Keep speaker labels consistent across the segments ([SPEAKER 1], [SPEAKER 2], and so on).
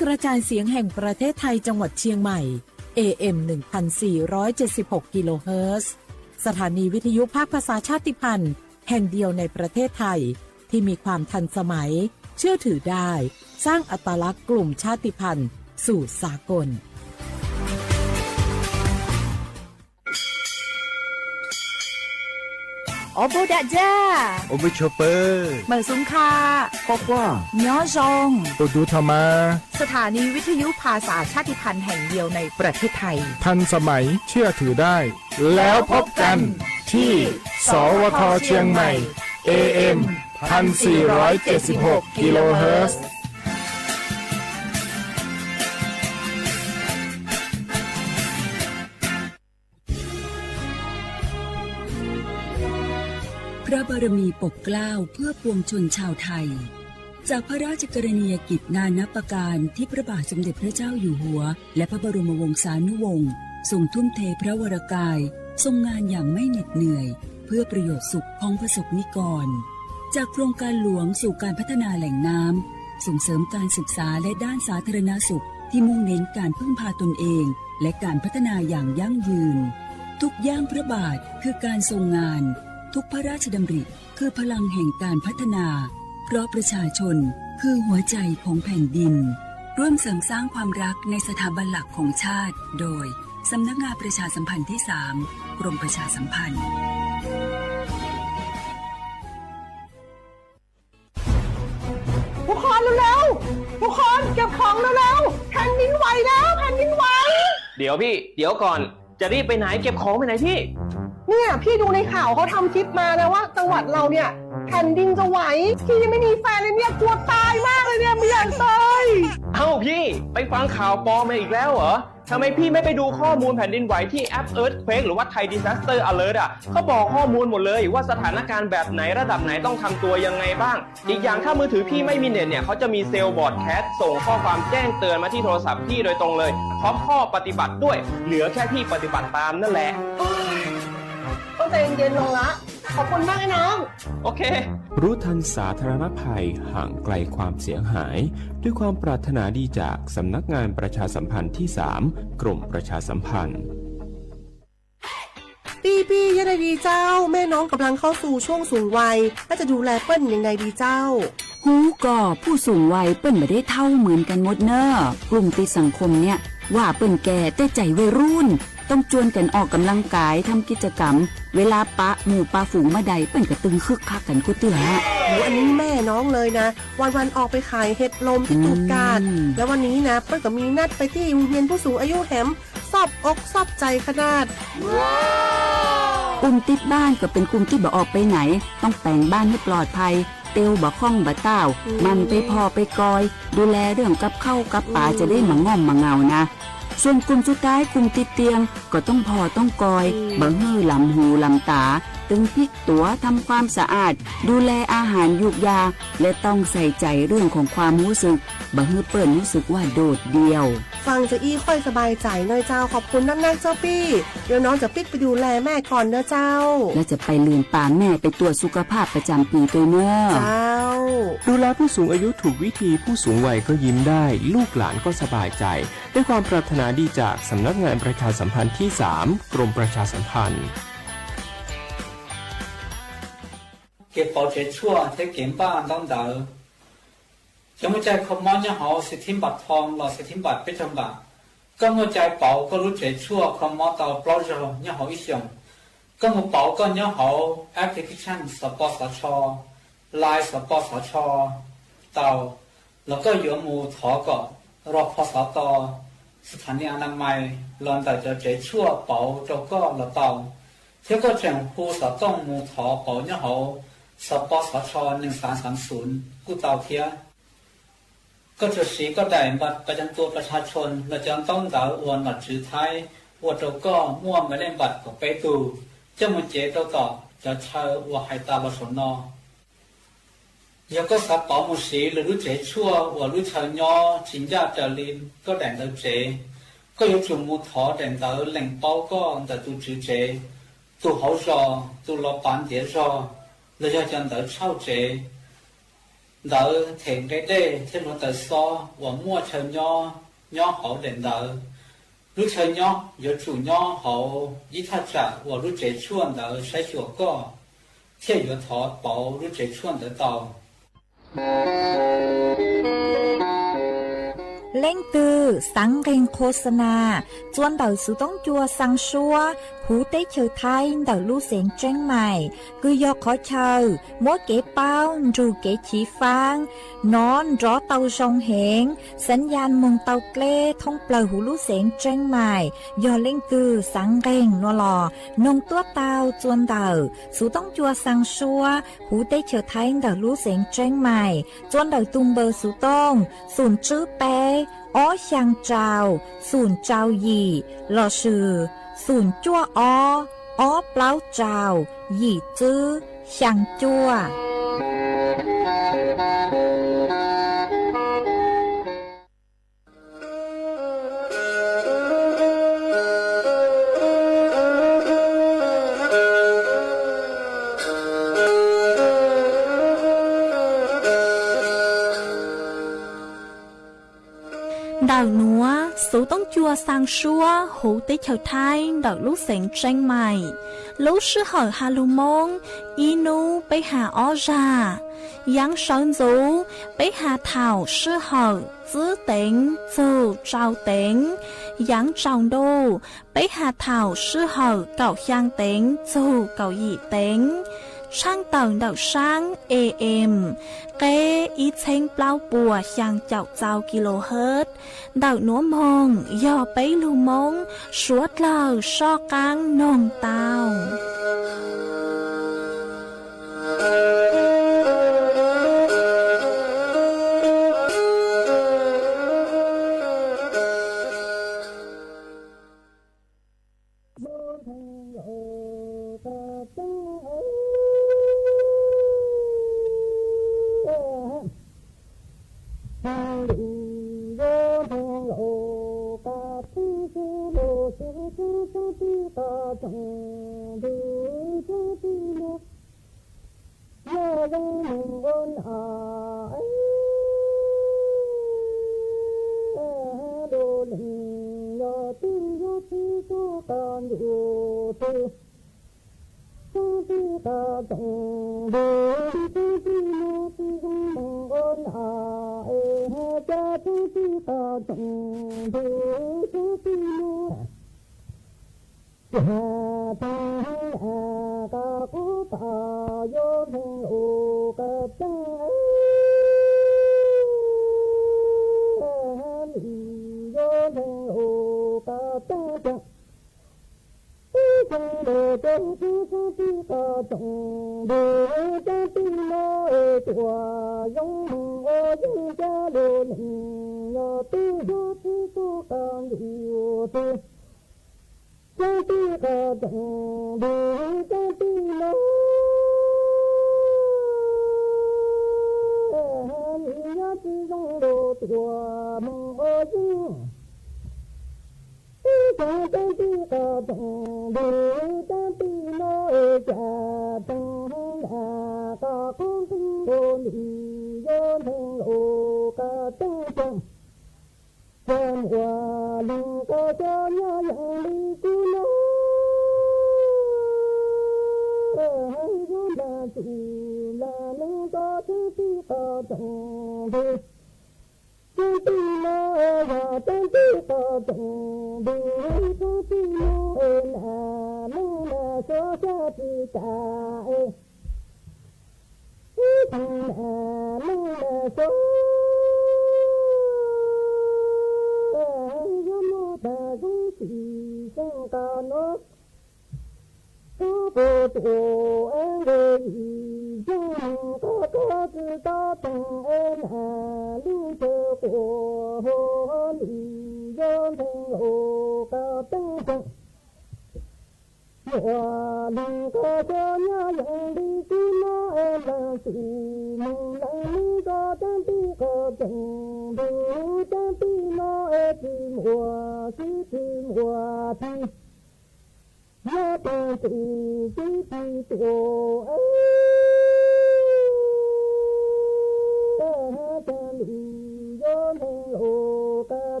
[SPEAKER 1] กระจายเสียงแห่งประเทศไทยจังหวัดเชียงใหม่ AM 1476 กิโลเฮิรตซ์สถานีวิทยุภาคภาษาชาติพันธุ์แห่งเดียวในประเทศไทยที่มีความทันสมัยเชื่อถือได้สร้างอัตลักษณ์กลุ่มชาติพันธุ์สู่สากล
[SPEAKER 2] โอโบดะจ้า
[SPEAKER 3] โอเบชเปอร์
[SPEAKER 2] เหมือนสุงคา
[SPEAKER 3] บอกว่า
[SPEAKER 2] ย้อซง
[SPEAKER 3] โอดูธรรมา
[SPEAKER 2] สถานีวิทยุภาษาชาติพันธุ์แห่งเดียวในประเทศไทย
[SPEAKER 3] ทันสมัยเชื่อถือได้แล้วพบกันที่สวทเชียงใหม่ AM 1476 กิโลเฮิรตซ์
[SPEAKER 4] พระบารมีปกเกล้าเพื่อปวงชนชาวไทยจากพระราชกรณียกิจนานับประการที่พระบาทสมเด็จพระเจ้าอยู่หัวและพระบรมวงศานุวงศ์ทรงทุ่มเทพระวรกายทรงงานอย่างไม่เหน็ดเหนื่อยเพื่อประโยชน์สุขของประสบนิกรจากโครงการหลวงสู่การพัฒนาแหล่งน้ำส่งเสริมการศึกษาและด้านสาธารณสุขที่มุ่งเน้นการพึ่งพาตนเองและการพัฒนาอย่างยั่งยืนทุกย่างพระบาทคือการทรงงานทุกพระราชดำริคือพลังแห่งการพัฒนาเพราะประชาชนคือหัวใจของแผ่นดินร่วมเสริมสร้างความรักในสถาบันหลักของชาติโดยสำนักงานประชาสัมพันธ์ที่ 3 กรมประชาสัมพันธ์
[SPEAKER 5] ทุกคนเร็วๆทุกคนเก็บของเร็วๆแผ่นดินไหวแล้วแผ่นดินไหว
[SPEAKER 6] เดี๋ยวพี่เดี๋ยวก่อนจะรีบไปไหนเก็บของไปไหนพี่
[SPEAKER 5] เนี่ยพี่ดูในข่าวเขาทำคลิปมานะว่าจังหวัดเราเนี่ยแผ่นดินจะไหวพี่ยังไม่มีแฟนเลยเนี่ยกลัวตายมากเลยเนี่ยไม่อยากตาย
[SPEAKER 6] เอ้าพี่ไปฟังข่าวปลอมมาอีกแล้วเหรอทำไมพี่ไม่ไปดูข้อมูลแผ่นดินไหวที่แอป Earthquake หรือว่า Thai Disaster Alert อ่ะเขาบอกข้อมูลหมดเลยว่าสถานการณ์แบบไหนระดับไหนต้องทำตัวยังไงบ้างอีกอย่างถ้ามือถือพี่ไม่มีเน็ตเนี่ยเขาจะมีเซลล์บอร์ดแคสส่งข้อความแจ้งเตือนมาที่โทรศัพท์พี่โดยตรงเลยพร้อมข้อปฏิบัติด้วยเหลือแค่พี่ปฏิบัติตามนั่นแหละ
[SPEAKER 5] ต้องใจเย็นๆลงละขอบคุณมากไอ้น้อง
[SPEAKER 6] โอเค
[SPEAKER 7] รู้ทันสาธารณภัยห่างไกลความเสียหายด้วยความปรารถนาดีจากสำนักงานประชาสัมพันธ์ที่ 3 กรมประชาสัมพันธ์
[SPEAKER 5] พี่ยังไงดีเจ้าแม่น้องกำลังเข้าสู่ช่วงสูงวัยและจะดูแลเปิ้ลยังไงดีเจ้า
[SPEAKER 4] ฮูก็ผู้สูงวัยเปิ้ลไม่ได้เท่าเหมือนกันหมดเนอะกลุ่มติดสังคมเนี่ยว่าเปิ้ลแก่แต่ใจวัยรุ่นต้องชวนกันออกกำลังกายทำกิจกรรมเวลาปะหมู่ปะฝูงมาใดเปิ้ลก็ตึงคึกคักกันกูเตือ
[SPEAKER 5] อันนี้แม่น้องเลยนะวันออกไปขายเห็ดลมที่ตูกาดแล้ววันนี้นะเปิ้ลก็มีนัดไปที่โรงเรียนผู้สูงอายุแหมซอบอกซอบใจขนาด
[SPEAKER 4] กลุ่มติดบ้านก็เป็นกลุ่มที่บ่ออกไปไหนต้องแต่งบ้านให้ปลอดภัยเตียวบ่ข้องบ่เต้ามันไปพอไปกอยดูแลเรื่องกับเข้ากับป่าจะได้มาง่อมมาเงานะส่วนกลุ่มสุดท้ายกลุ่มติดเตียงก็ต้องพอต้องกอยบังฮื้อลำหูลำตาตึงพลิกตัวทำความสะอาดดูแลอาหารยุกยาและต้องใส่ใจเรื่องของความรู้สึกบังฮื้อเปิ้ลรู้สึกว่าโดดเดี่ยว
[SPEAKER 5] ฟังจะอี้ค่อยสบายใจหน่อยเจ้าขอบคุณนักเจ้าพี่เดี๋ยวน้องจะปิดไปดูแลแม่ก่อนเนอะเจ้า
[SPEAKER 4] และจะไปลืมป่าแม่ไปตรวจสุขภาพประจำปีตัวเนอะ
[SPEAKER 5] เจ้า
[SPEAKER 7] ดูแลผู้สูงอายุถูกวิธีผู้สูงวัยก็ยิ้มได้ลูกหลานก็สบายใจด้วยความปรารถนาดีจากสำนักงานประชาสัมพันธ์ที่ 3 กรมประชาสัมพันธ์
[SPEAKER 8] เก็บ保洁处在减半当道咁我在ขมอนยังหอสิทธิบัตรทองหล่อสิทธิบัตรประจำบัตรก็我在保ก็รู้ใจชั่วขมอต่อปลอดยังหออีกอย่างก็我保ก็ยังหอแอปพลิเคชันสปสชไลน์สปสชต่อแล้วก็อยู่หมู่ถอก็รอพสตสถานีอนามัยลอนแต่จะใจชั่ว保就ก็ละต่อเที่ยวก็แจ้งผู้สต้องหมู่ถอ保ยังหอสปสช1330กูเตาเทียก็จะสีก็ได้บัตรประจำตัวประชาชนและจะต้องดาวอวนบัตรถือไทยว่าเราก็มั่วไม่เล่นบัตรก็ไปดูจะมันเจตัวต่อจะเช่าว่าให้ตาบสนยังก็สับเป๋ามุสีหรือรู้เจชั่วว่ารู้เชิญย่อชินญาจะลินก็แดงเดาเจก็ยกจุ่มมูถอแดงเดาแหล่งเป้าก็แต่ตูจือเจตูเขารอตูรอปานเดียรอแล้วจะจันเดาเช่าเจ đỡ thiện cái đê thêm một tờ so và mua chờ nho hậu đến đỡ lúc chờ nho giờ chủ nho hậu ý thắt trả và lúc chế chuan đỡ sai chùa co thiên giờ thọ bảo lúc chế chuan đỡ tàu
[SPEAKER 2] Lên từ sáng kênh khô na, chuẩn đầu sự tống chua sang xua, hú tế chờ thay đầu lưu xén tranh mày, cứ do khó chờ, mỗi kế bao, dù kế chỉ phang, nón rõ tàu sông hẹn, sẵn gian mong tàu klê thông bờ hú lưu xén tranh mày, do lên từ sáng kênh nó lò, nông tuốt tàu chuẩn đầu, sự tống chua sang xua, hú tế chờ thay đầu lưu xén tranh mày, chuẩn đầu tung bờ sự tông, sùn chữ bé, ó sang trào, sùn trào gì, lò sử, sùn chua ó pláu trào, gì chữ, sang chua.
[SPEAKER 9] Đào núa, số tông chua sang xua, hú tế chờ thai, đào lúc xanh tranh mày. Lúc sư hở hà lù mông, inu bế hà ó ra. Yang sơn dũ, bế hà thảo sư hở, giữ tính, dù trao tính. Yang trọng đô, bế hà thảo sư hở, cậu khang tính, dù cậu dị tính. Sang tầng đầu sáng AM, kế ý chênh bao bùa sang chào chào kHz, đầu núa mông, do bấy lưu mông, suốt lờ so căng nông tàu.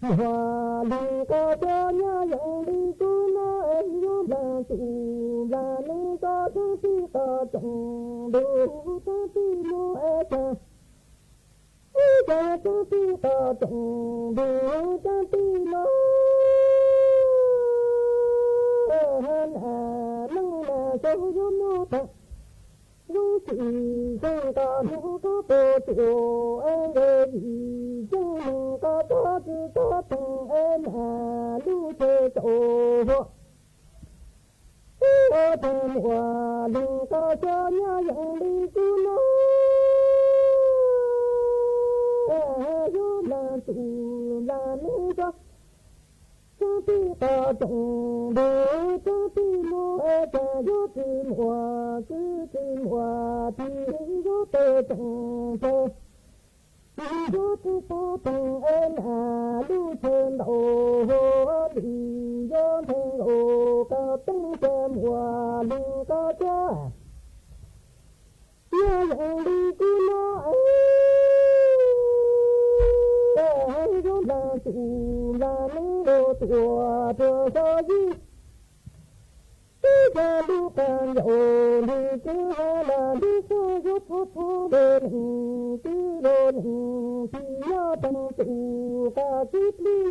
[SPEAKER 10] hòa lưng có cho nhà dòng đi tu na em yo là tu là lưng có thứ ti có trong đủ thứ ti mo e cha thứ ti có trong đủ thứ ti mo hơn lưng là cho yo mo ta lúc chỉ không có lúc có bộ chỗ em về gì chẳng có cho chỉ có từng em lúc chơi chỗ ở thằng hòa đừng có cho nhà dòng đi cứ nói là tụ là nữ cho ti ta trong đồ ti mo e ta yo ti mo cứ ti mo ti yo te trong te yo ti ta trong en lu chen đầu đi yo thang ô ca tung chen hòa lưng ca cha yo yang đi cứ nói yo là tu là nữ đồ tua tua cho gì đi du can dầu đi cứ là đi cho yo thô bên cứ bên thì yo tăng tu ca kít đi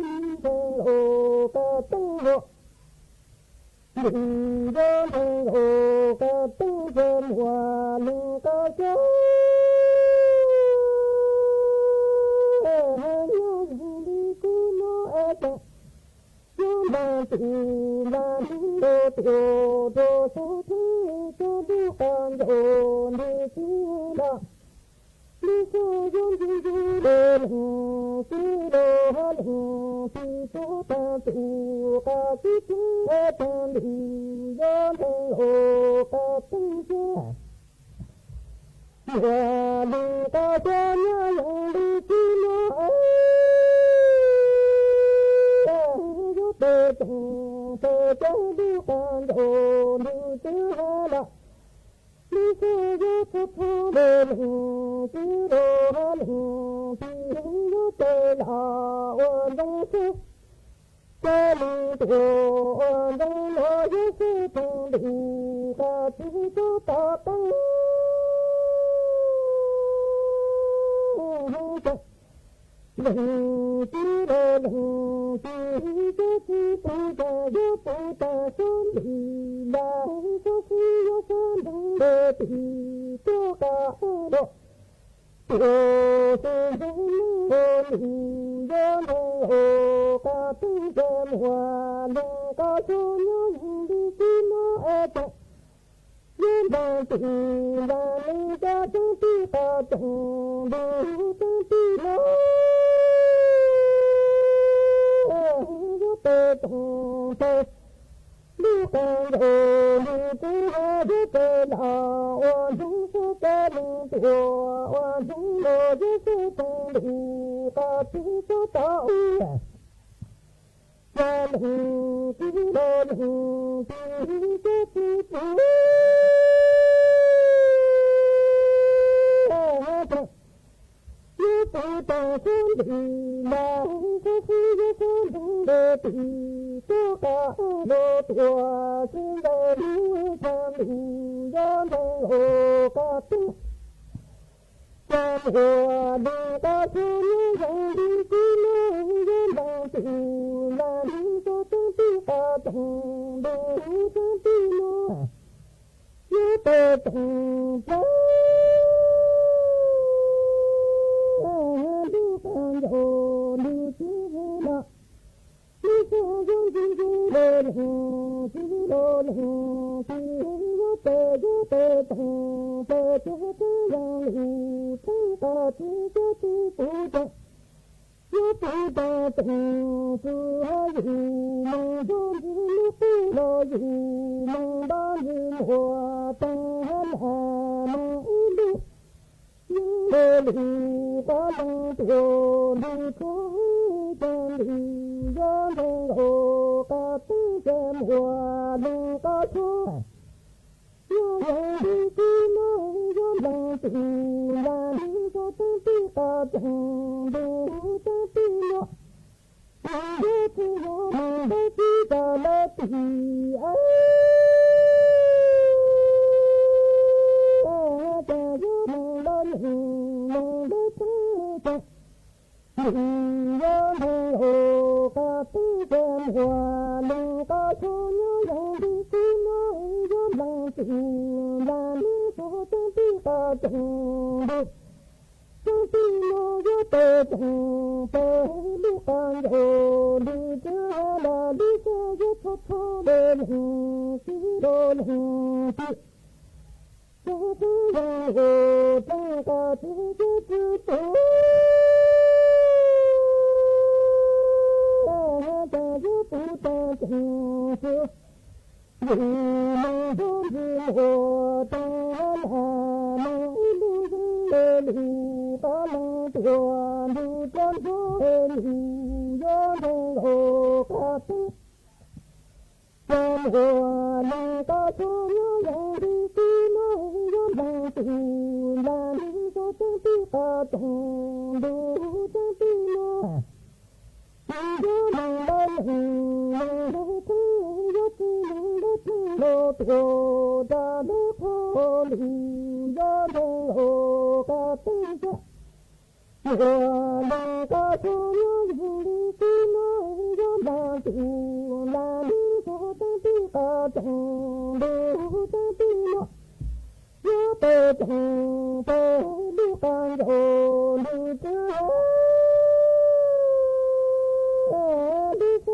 [SPEAKER 10] thang ô ca tăng hộ đi yo thang ô ca tăng thêm hòa lưng ca cho là tự là đồ đồ số thứ cho du con đồ đi cứ đó đi cho dân du đồ cứ đồ hơn thì số ta tự ca cứ chúng ta đi dân ô ca tung cha và đi ca cho nhà lòng đi cứ nói tê cho đi con đồ đi cứ là đi cứ yo thô bên cứ đồ hơn thì yo tê là ôn đông sư tê li đồ ôn đông lo yo sư thằng đi ca chỉ cho ta tăng đừng chỉ đồ đừng chỉ cho chi ta yo ta son đi là cho chi yo son đừng để ti cho cả độ ô tu dung ô đi yo ô ca tujem hòa đừng ca cho nhớ đi chi nó e ta yo ba ti là ni ca tu ti ta trong đủ tu ti nó tê trong tê đi con đồ đi cứ đi tê là oan dung số tê linh tua oan dung đồ đi số tê đi ca tí số tao gia đình tí đồ đình tí tí tí tí yo ta son đi là cho khi yo son đừng để ti cho cả đồ tua xin đồ đi tham đi yo thang ô ca tu tham ô đi ca tu như đi cứ nói yo đang tu là đi cho tu ti ca trong đồ tu ti mo yo ta trong con đồ đi cứ đó đi cho dân đi lên cứ đồ lên cứ tê tông tê tê yang lu tê ta tê cho tu tu ta yo tu ta tông tu ha yu mong dân lu tu lo yu mong ba yu hoa tông han mong lu lê lì có lăng tiêu đi có tên đi gió thang ô ca tư xem hòa lăng có số yo yang đi cứ nói yo lăng tiêu là đi có tăng ti ca chẳng đủ tăng ti lo mong đế chi lo mong đế chi ca la ti ai ta yo mong đế mong đế chi ca đừng yo mong ô ca ti xem hòa đừng ca cho nhớ dòng đi chi nói yo mong ti là mi so tăng ti ca chẳng đủ tăng ti lo yo tê chẳng tê đi can yo đi cha là đi cha yo thọ thọ đê lưng chi đô lưng chi cha chi yang yo tăng ca chi chi chi tu ta yo tu ta chẳng chi vì mong vô vi hồ tăng mong lu lê lì ta mong tua lu con vô lì gió thang hồ ca ti con hồ lì ca cho nhớ yang đi ti nói gió bằng tu là đi cho tăng ti ca tăng đủ tăng ti lo gió bằng ba mong đế thi gió ti lô tô ta đế khô lì gió thang hồ ca ti cha hòa đằng ca cho nhớ dừng đi ti nói gió bằng tu là đi cho tăng ti ca chẳng đủ tăng ti lo gió tê chẳng tê đi can hồ đi cha đi cha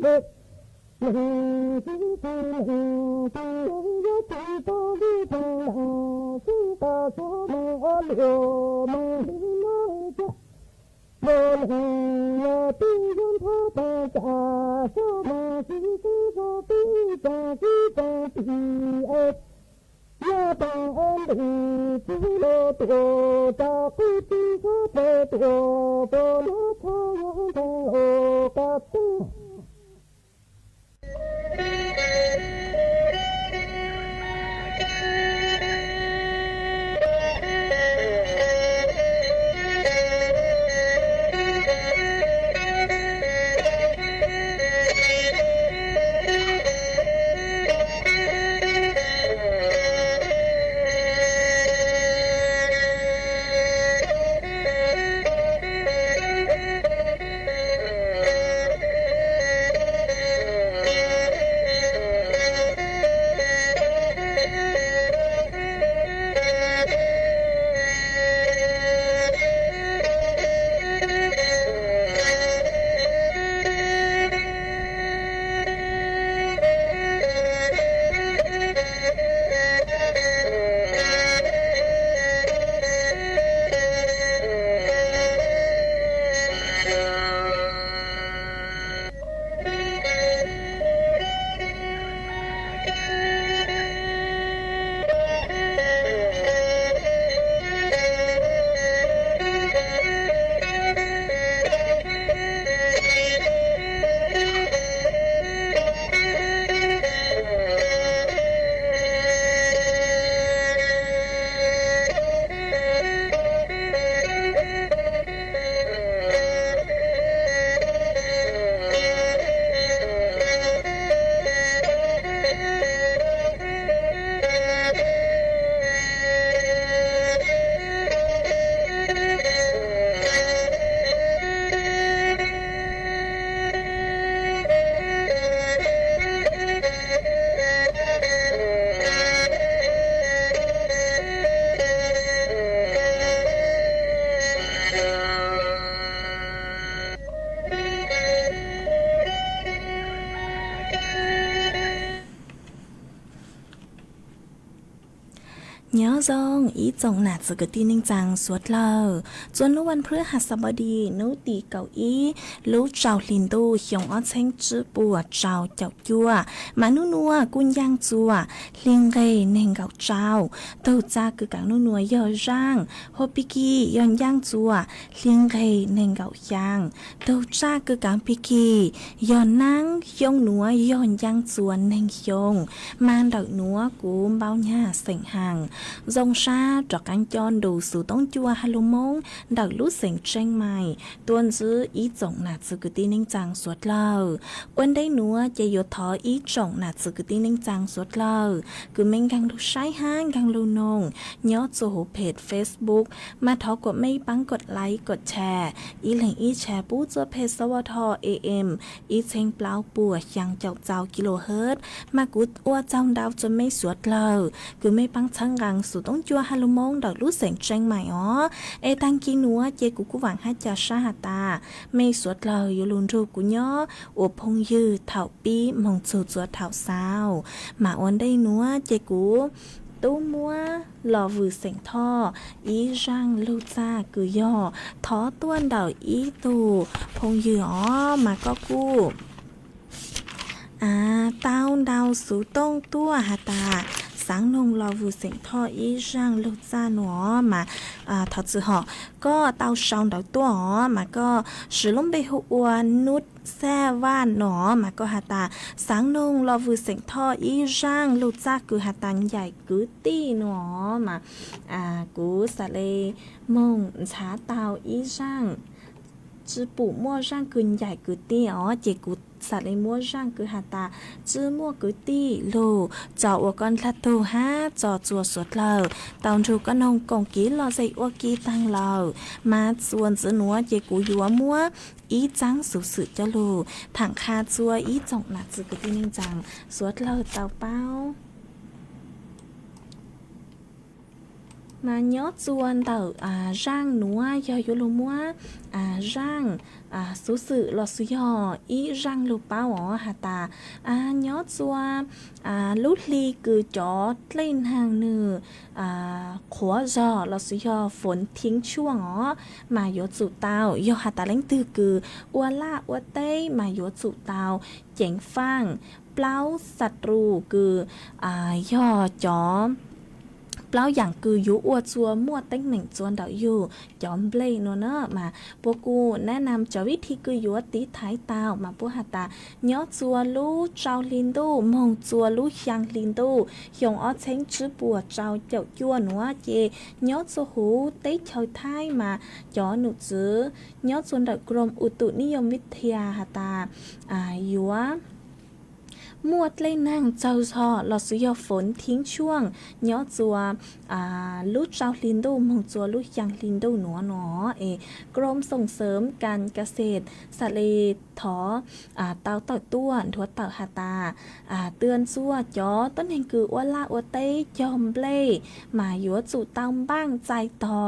[SPEAKER 10] đi mình chỉ mình chỉ gió ti to đi thang hàng chỉ ta số mình ở liều mình đi nói cha bồn hình ti dân thọ ta cha số mình chỉ có ti cha ti ơi ya tăng ơn đi chỉ lô tô ta cứ ti có thể tô bồn thọ thang hồ ca ti
[SPEAKER 9] nhớ dòng ý chồng nạt sự cái tin ninh rằng suốt lờ chuẩn lúcวันพฤหัสบดีนู้ตีเก้าอี้รู้เจ้าลินดูเหี่ยงอ้อเชงจื้อปัวเจ้าเจ้าจัวมานัวกุนย่างจัวลิงเกยเน่งเก่าเจ้าเต้าจ้าคือกังนัวเยอะร่างโฮปิกี้ย้อนย่างจัวลิงเกยเน่งเก่าย่างเต้าจ้าคือกังปิกี้ย้อนนั่งยงนัวย้อนย่างจัวเน่งยงมานดอกนัวกูเบาหน้าเสียงห่าง dòng xa cho cánh chọn đủ số tông chùa hà lô mông đặc lúc sinh tranh mày tuôn giữ ý trọng nạt sự cứ tin ninh chàng suốt lờ quên đây nữa chạy yếu thó ý trọng nạt sự cứ tin ninh chàng suốt lờ cứ mình càng lúc sai hang càng lưu nông nhớ cho hồ page Facebook mà thó của mấy băngกดไลค์กดแชร์อีแหล่งอีแชร์ปู้เจอเพจสวท AM อีเชงเปล่าปัวยังเจ้ากิโลเฮิรตซ์มากุดอ้วเจ้าดาวจนไม่สวดเลยคือไม่ปังชังกังสู่ต้องจัวฮาลุมงดอกรู้เสียงเจงใหม่อ๋อเอตังกินัวเจกูหวังให้จะชาหาตาไม่สวดเลยอยู่ลุนรูกูย่ออวบพงยืดเถาปีมองจูจัวเถาสาวมาวันได้นัวเจกูตู้มัวหล่อวือเสียงท่ออีร่างลูจ้าคือย่อท้อต้วนเดาอีตูพงยืออ๋อมาก็กู้เต้าดาวสูต้งตัวหาตาสังนงรอวูเสียงท่ออีร่างลูจ้าหนอมาทอจือหอก็เต้าชองดาวตัวอ๋อมาก็สือลมไปหัวนุดแซ่ว่านหนอมาก็หาตาสังนงรอวูเสียงท่ออีร่างลูจ้าคือหาตาใหญ่กือตี้หนอมากูสะเลมงช้าเต้าอีร่างจือปู่มั่วร่างคืนใหญ่กือตี้อ๋อเจกูสัตว์ในมัวร่างคือหาตาจื้อมัวกุตี้โลจออวกอนทัตตูฮะจอจัวสวดเลาตอนถูกก็นองกงกีรอใส่อวกีตังเลามาส่วนจื้อหนัวเจกูยัวมัวอีจังสุสืเจ้าลูถังคาจัวอีจงหนักจื้อกุตี้นิ่งจังสวดเลาเต่าเป้ามาย้อจวนเต่าร่างหนัวยอยุลุมัวร่างสุสืลอสุยออีร่างลูเป้าอ๋อหาตาย้อจวนลุลีคือจอเล่นห่างเนื้อขวจอลอสุยอฝนทิ้งช่วงอ๋อมาโยจุเตายอหาตาเล่งตือคืออวล่าอวเต้มาโยจุเตาเจ๋งฟังเปล่าศัตรูคือย่อจอเปล่าอย่างคือยูอวดจัวมั่วเต็งเหม่งจวนเดาอยู่จอมเบลย์เนอะมาพวกกูแนะนำจะวิธีคือยูตีท้ายตาวมาพวกหาตาย้อจัวลู่เจ้าลินดูมองจัวลู่ยังลินดูหยงอ้อเช้งจื้อปัวเจ้าเจ้าจัวหนัวเจย้อจัวหูเต้เชยท้ายมาจ่อหนุจื้อย้อจวนเดากรมอุตุนิยมวิทยาหาตายัวมวดเล่นนั่งเจ้าชอหลอสุยฝนทิ้งช่วงย้อจัวลูกเจ้าลินดูมองจัวลูกยังลินดูหนอกรมส่งเสริมการเกษตรสะเลถอเตาต่อต้วนทัวเต่าหาตาเตือนซัวจ้อต้นแห่งคืออ้วนล่าอ้วนเต้ยอมเบลมาหยัวจู่เตาบ้างใจต่อ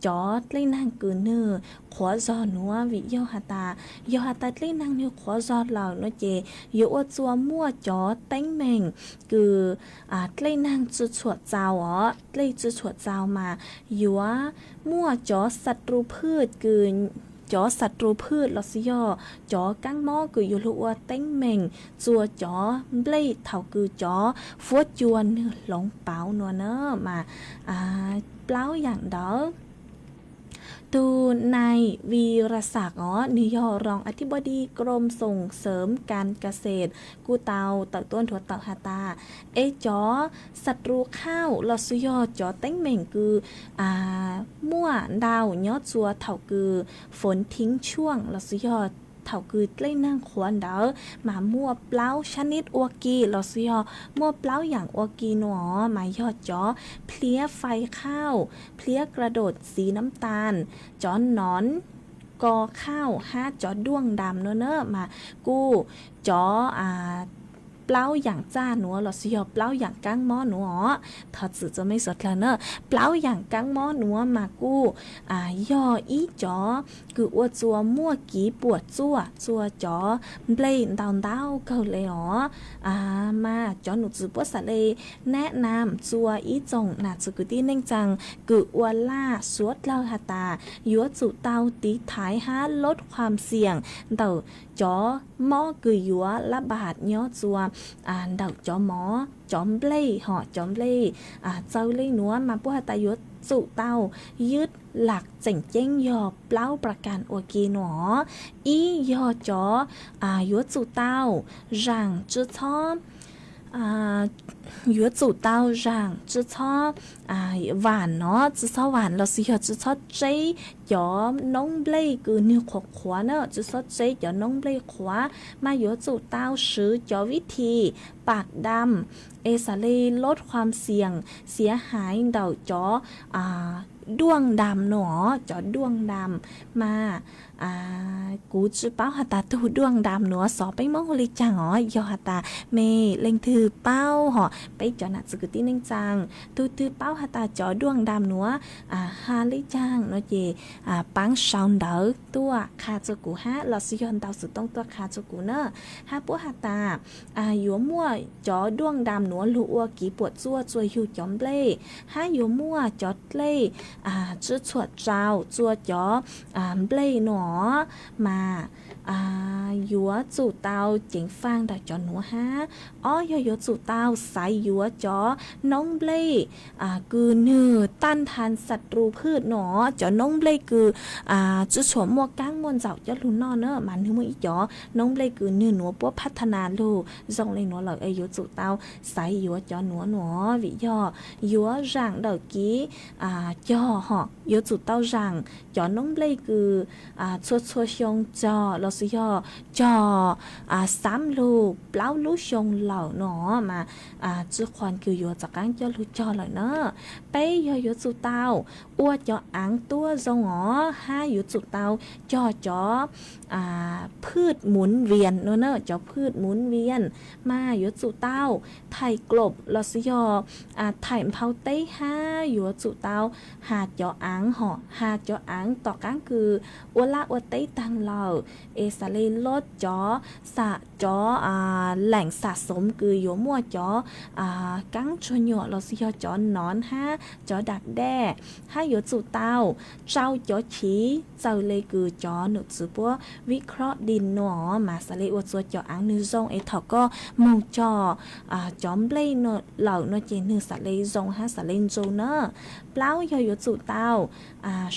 [SPEAKER 9] จ้อเล่นนั่งคือเนื้อขวจอหนัววิโยหาตายอหาตาเล่นนั่งเนื้อขวจอเหล่าเนาะเจอยู่อ้วนจัวมั่วจ้อเต้งเมงคือเล่นนั่งจืดฉวดเจ้าอ๋อเล่จืดฉวดเจ้ามาอยู่ว่ามั่วจ้อศัตรูพืชคือจอศัตรูพืชลอสิยอจอกั้งหม้อคืออยู่ลัวเต้งเมงจัวจอเบลเท่าคือจอฟัวจวนหลงเปล่านัวเนอมาเปล่าอย่างเด้อดูนายวีรศักดิ์นิยอรองอธิบดีกรมส่งเสริมการเกษตรกูเตาเต่าต้นถั่วเต่าหาตาจอศัตรูข้าวลอสุยอจอเต้งเหม่งคือมั่วดาวย้อจัวเท่าคือฝนทิ้งช่วงลอสุยอเท่าคือเล่นนั่งขวานเดามามั่วเปล่าชนิดอวกีลอสุยอมั่วเปล่าอย่างอวกีหนอมายอดจอเพลี้ยไฟข้าวเพลี้ยกระโดดสีน้ำตาลจอนนอนกอข้าว5จอด้วงดำเนอะมากู้จอเปล่าอย่างจ้าหนัวหลอดสิยอเปล่าอย่างก้างหม้อหนัวถ้าสื่อจะไม่สดแล้วเนอะเปล่าอย่างก้างหม้อหนัวมากู้ย่ออีจอคืออ้วจัวมั่วกีปวดจัวจอเบลนดาวเกาเลยมาจอหนูจือปวดสะเลยแนะนำจัวอีจงนาจุกุตีเน่งจังคืออ้วล่าสวดเล่าหาตายัวจุเตาตีท้ายลดความเสี่ยงเต่าจอหม้อคือยัวละบาดย่อจัวเดาจอหมอจอมเบลห่อจอมเบลเจ้าเล่นัวมาพวกตายุสุเตายึดหลักเจ๋งเจ้งยอเปล่าประกันอวกีหนออียอจอยุสุเตารังจื้อท้อ giữa chủ tao rằng chứ cho vạn nó chứ cho vạn là sự chứ cho cháy cho nông blê cứ như khóa nữa chứ cho cháy cho nông blê khóa mà giữa chủ tao sử choวิธีปากดำเอสาเลลดความเสี่ยงเสียหายเดาจอด้วงดำหนอจอด้วงดำมากูจะเป้าหาตาตูด้วงดำหนัวสอไปมองลิจังอ๋อยอหาตาเมเล็งถือเป้าหอไปจอหนักสกุตินึงจังตูถือเป้าหาตาจอด้วงดำหนัวฮาลิจังเนาะเจปังชาวเดอตัวคาจูกูฮะเราสิยอนดาวสุดต้องตัวคาจูกูเนอะฮะปัวหาตาอยู่มั่วจอด้วงดำหนัวลูอัวกีปวดจั่วจวยหิวจอมเล่ฮะอยู่มั่วจอเล่จื้อฉวดเจ้าจัวจอเล่หนอมายัวจู่เตาเจ๋งฟางดอกจอหนูฮะยัวจู่เตาใส่ยัวจอน้องเบลคือเนื้อต้านทานศัตรูพืชหนอจอน้องเบลคือจุดฉวมัวก้างมวนเจ้าจะลุ้นนอเนอะมันถึงมืออีจอน้องเบลคือเนื้อหนูปัวพัฒนาลูจงเลยหนูเหล่ายัวจู่เตาใส่ยัวจอหนูวิยัวร่างดอกกี้จอหอกยัวจู่เตาร่างจอน้องเบลคือชัวชงจอเราสิยอจอซ้ำลูกเปล่าลูกชงเหล่าหนอมาจื้อควันคืออยู่จากการจอลูกจอเลยเนอะไปอยู่จุดเตาอ้วจออังตัวทรงอ๋อห้าอยู่จุดเตาจอพืชหมุนเวียนเนอะจอพืชหมุนเวียนมาอยู่จุดเตาไถ่กลบเราสิยอไถ่เผาเต้ห้าอยู่จุดเตาหาจออังห่อหาจออังต่อกันคืออ้วละอ้วเต้ตังเราเอสาเลลดจอสะจอแหล่งสะสมคืออยู่มั่วจอกังชนหยอเราสิยอจอนอนห้าจอดักแด้ห้าอยู่จุดเตาเจ้าจอชี้เจ้าเลยคือจอหนุสือปัววิเคราะห์ดินหนอมาสาเลอวดจออังนือซงเอถอก็มองจอจอมเบลเนเหล่าเนเจนือสาเลซงห้าสาเลนโจเนอเปล่าอยู่จุดเตา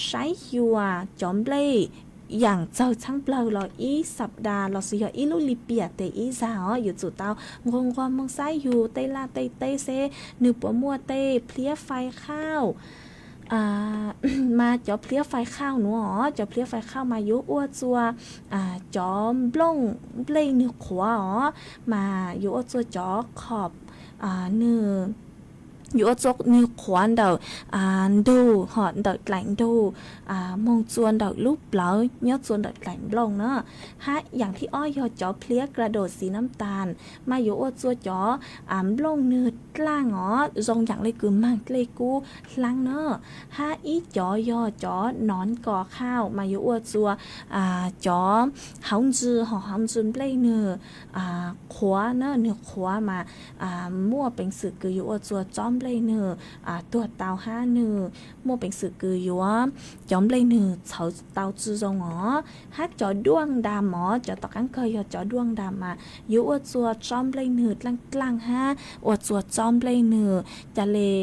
[SPEAKER 9] ใช้ยัวจอมเบลอย่างเจ้าช่างเปล่าเราอีสัปดาห์เราสิยออีลุลิเปียเตอีสาวอยู่จุดเตางงความมองซ้ายอยู่เตลาเตเซนึปัวมัวเตเพลียไฟข้าวมาจอเพลียไฟข้าวหนูจอเพลียไฟข้าวมายุอ้วจัวจอมบล้งเบลนึกขวมายุอ้วจัวจอขอบเนื้ออยู่จกนิ้วขวานเดาดูหอดเดาแกล้งดูมองจวนเดาลูกเปล่าเนื้อจวนเดาแกล้งลงเนาะฮะอย่างที่อ้อยยอจอเพลียกระโดดสีน้ำตาลมาอยู่จัวจอลงเนื้อกล้างทรงอย่างเลยคือมันเลยกูล้างเนาะฮะอีจอยอจอนอนก่อข้าวมาอยู่จัวจอหางจือหางจือเปลเนื้อขวาเนาะเนื้อขวามามั่วเป็นสื่อคืออยู่จัวจอมเลยเนื้อตัวเตาห้าเนื้อมั่วเป็นสื่อคืออยู่จอมเลยเนื้อเขาเตาจือทรงฮัดจอด้วงดำจอตะกันเคยจอด้วงดำมาอยู่จัวจอมเลยเนื้อกลางห้าจัวจอมเลยเนื้อจะเลย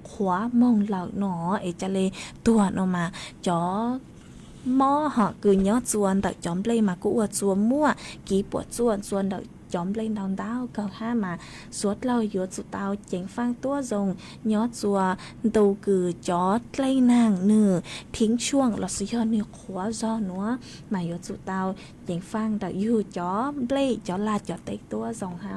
[SPEAKER 9] ขวามองเหล่าหนอจะเลยตัวออกมาจอมอหอคือย้อจวนแต่จอมเปลมากูจวนมั่วกี่ปวดจวนแต่จอมเล่นดาวดาวก็ห้ามาสวดเราอยู่จุดเตาเจ๋งฟังตัวทรงย้อจัวดูคือจอดเล่นางเนื้อทิ้งช่วงเราสิยอเนื้อขวาจอหนัวมาอยู่จุดเตาเจ๋งฟังแต่อยู่จอเล่จอลาจอเตกตัวทรงห้า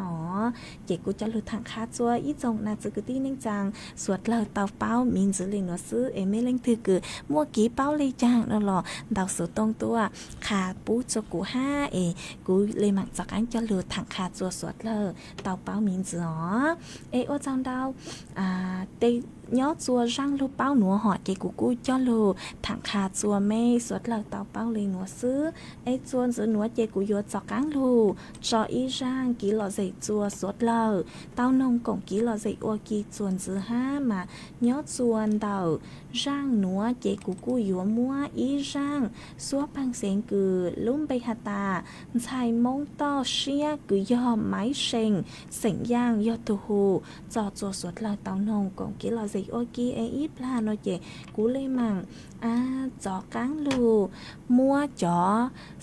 [SPEAKER 9] เจ๋กูจะหลุดทางคาจัวอีจงนาจุกตีนิ่งจังสวดเราเตาเป้ามินจือเล่นหนัวซื้อไม่เล่นถือคือมั่วกี่เป้าเลยจังนั่นหรอดาวสุดตรงตัวขาปูจกูห้ากูเลยมักจากอันจะหลุดทางขาจัวสวดเลยเตาเป้ามินจือว่าจังดาวเตย้อจัวร่างลูกเป้าหนัวหอดเกกูจ้อลูทางขาจัวไม่สวดเลยเตาเป้าเลยหนัวซื้อจวนจือหนัวเจกูยัวจอกกังลูจออีร่างกี่หล่อใจจัวสวดเลยเต้านงกงกี่หล่อใจอัวกี่จวนจือห้ามาย้อจวนเตาร่างหนัวเจกูยัวมัวอีร่างสัวพังเสียงคือลุ่มไปหาตาชายมงต่อเชียคือยอมไม้เชงเสียงย่างยอตูหูจอจัวสวดเลยเต้านงกงกี่หล่อใจอัวกี่อีพลาโนเจกูเลยมังจอกังลูมัวจอ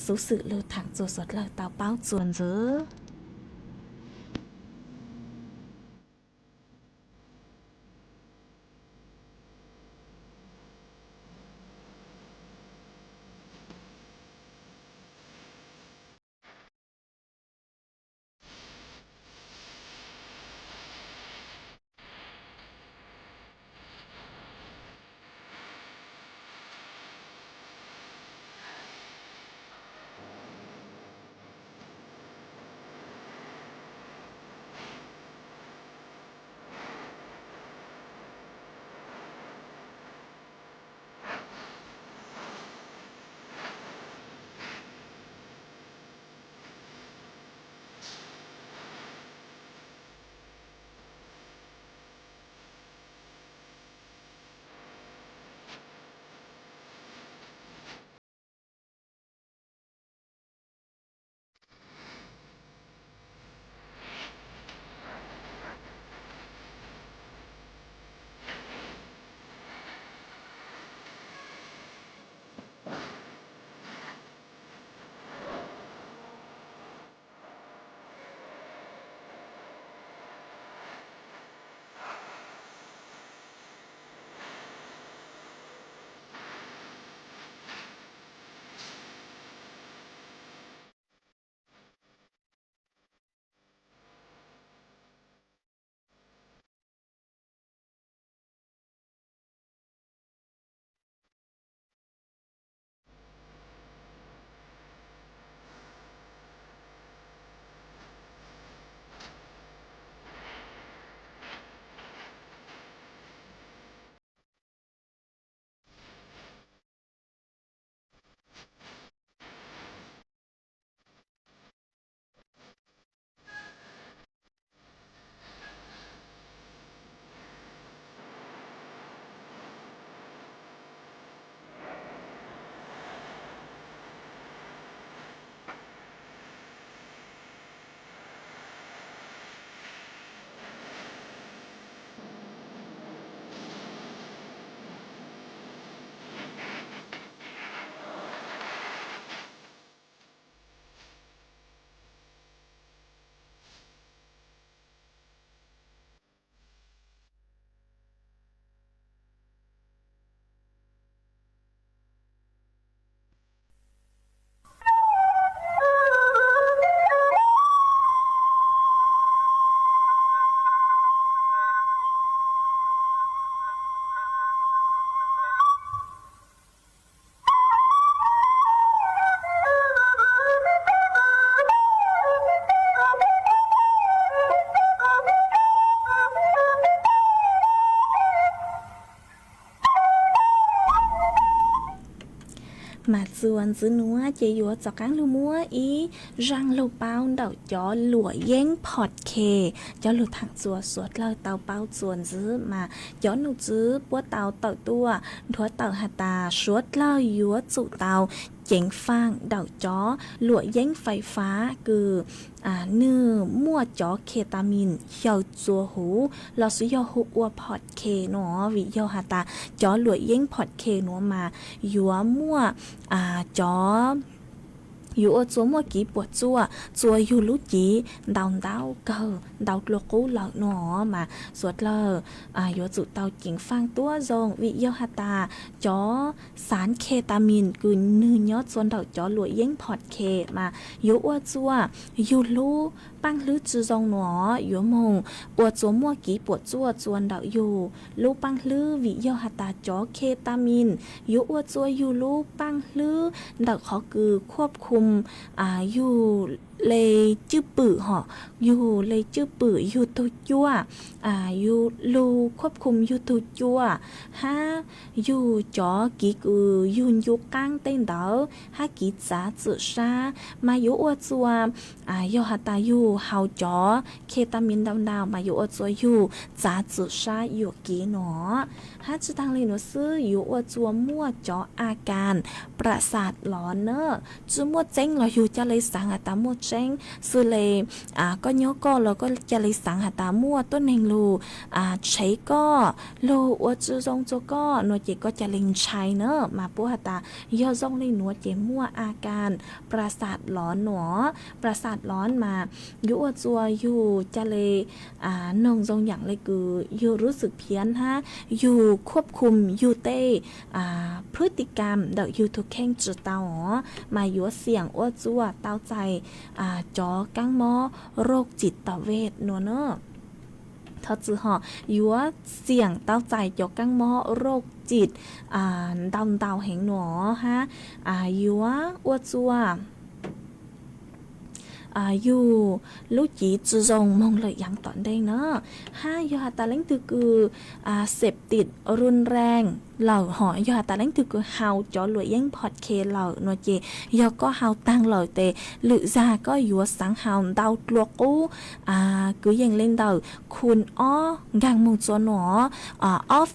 [SPEAKER 9] สุสึลูถังจัวสวดเลยเตาเป้าจวนจื้อ mà chuồn dứ núa chế yếu cho cáng lưu múa ý răng lưu bao đầu chó lụa yên phọt khề chó lưu thẳng chùa suốt lời tàu bao chuồn dứ mà chó nụ dứ búa tàu tàu tua thua tàu hạt tà suốt lời yếu trụ tàu chỉnh phang đầu chó lụa yên phai phá cứ nư mua chó ketamin hiệu chùa hú lo sử dụng hú ua phọt khề nó vì do hạt tà chó lụa yên phọt khề nó mà yếu mua chóอยู่ở chỗ mua kỹ bột chuaอยู่lúc chỉ đào cờ đào lục cú lợn nó mà suốt lờอยู่chủ tàu chính phang tua rong vị yêu hạt ta chó sán ketamin cứ nư nhót xuân đầu chó lụi yên phọt khề màอยู่ở chuaอยู่lúc băng lứ chư rong nóอยู่mông ở chỗ mua kỹ bột chua xuân đầuอยู่lúc băng lứ vị yêu hạt ta chó ketaminอยู่ở chuaอยู่lúc băng lứ đầu khó cứควบคุมอยู่เลยชื่อปื้อเหาะอยู่เลยชื่อปื้ออยู่ตัวจั่วอยู่ลูควบคุมอยู่ตัวจั่วอยู่จอกี่คืออยู่กลางเต้นเดากี่จ้าจืดซามาอยู่อวดจัวอยู่หาตาอยู่เฮาจอเคตามินดาวมาอยู่อวดจัวอยู่จ้าจืดซาอยู่กี่หนอจะตั้งเลยหนูซื้ออยู่อวดจัวมั่วจออาการประสาทหลอนเนอะจื้อมั่วเจ้งเราอยู่จะเลยสั่งตามั่วเจ้งซื้อเลยก็ย่อก็เราก็จะเลยสั่งตามั่วต้นเองลูใช้ก็ลูอวดจื้อจงโจก็หนูจีก็จะเล็งใช้เนอะมาปูหตาย่อจงเลยหนูจีมั่วอาการประสาทหลอนหนอประสาทร้อนมาอยู่อวดจัวอยู่จะเลยนงจงอย่างเลยคืออยู่รู้สึกเพี้ยนอยู่ควบคุมอยู่เต้พฤติกรรมเดาอยู่ทุกแข่งจุดเตามาอยู่เสียงอ้วจั่วเตาใจจอกังมอโรคจิตเวชนัวเนอะเขาจือห่ออยู่เสียงเตาใจจอกังมอโรคจิตดำแห่งหนออยู่อ้วจั่วอยู่ลูกจีจือจงมองเลยอย่างตอนได้เนอะอยู่หาตาเล้งคือเสพติดรุนแรงเหล่าหอยอยู่หาตาเล้งคือเฮาจอหลวยยังพอดเคเหล่าหนัวเจยอก็เฮาตั้งเหล่าเตหรือซาก็อยู่สังเฮาดาวตัวกู้คือยังเล่นเดาคุณกังมุงจวนหนอ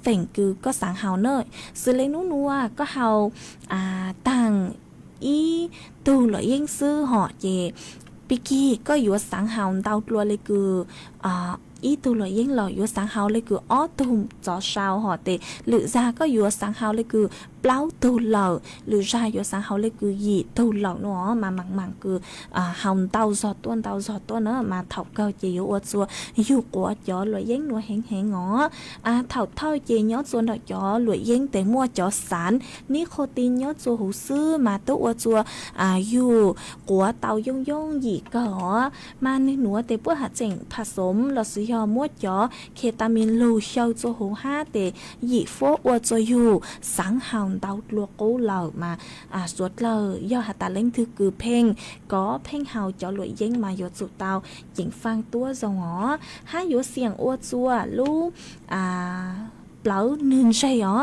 [SPEAKER 9] เฟ่งคือก็สังเฮาเนอะซื้อเล้งนัวก็เฮาตั้งอีตูหลวยยังซื้อหอเจปีกี้ก็อยู่สังเฮาดาวตัวเลยคืออีตัวเลยยังหล่ออยู่สังเฮาเลยคือตุ่มจอชาวหอเตหรือซาก็อยู่สังเฮาเลยคือเปล่าตัวเหล่าหรือชายอยู่สังเฮาเลยคือหยีตัวเหล่าเนาะมาหมังคือเฮาเตาจอดตัวเนาะมาเท่าเกาเจียวจัวอยู่กัวจอเลยยังหนัวแหงอ๋อเท่าเจียย้อนส่วนดอกจอเลยยังแต่มั่วจอสารนิโคตินย้อนจัวหูซื้อมาตัวจัวอยู่กัวเตายงหยีก็มาในหนัวแต่พวกหาเจ๋งผสมเราซื้อยอมั่วจอเคตามินลูเชียวจัวหูแต่หยีโฟอวจัวอยู่สังเฮาดาวลัวกู้เหล่ามาสวดเลยย่อหาตาเล่งคือเพ่งก็เพ่งเฮาจอหลวยเย้งมาโยสุเตาหญิงฟังตัวจงโยเสียงอ้วจัวลูเปล่านึ่งใช่หรอ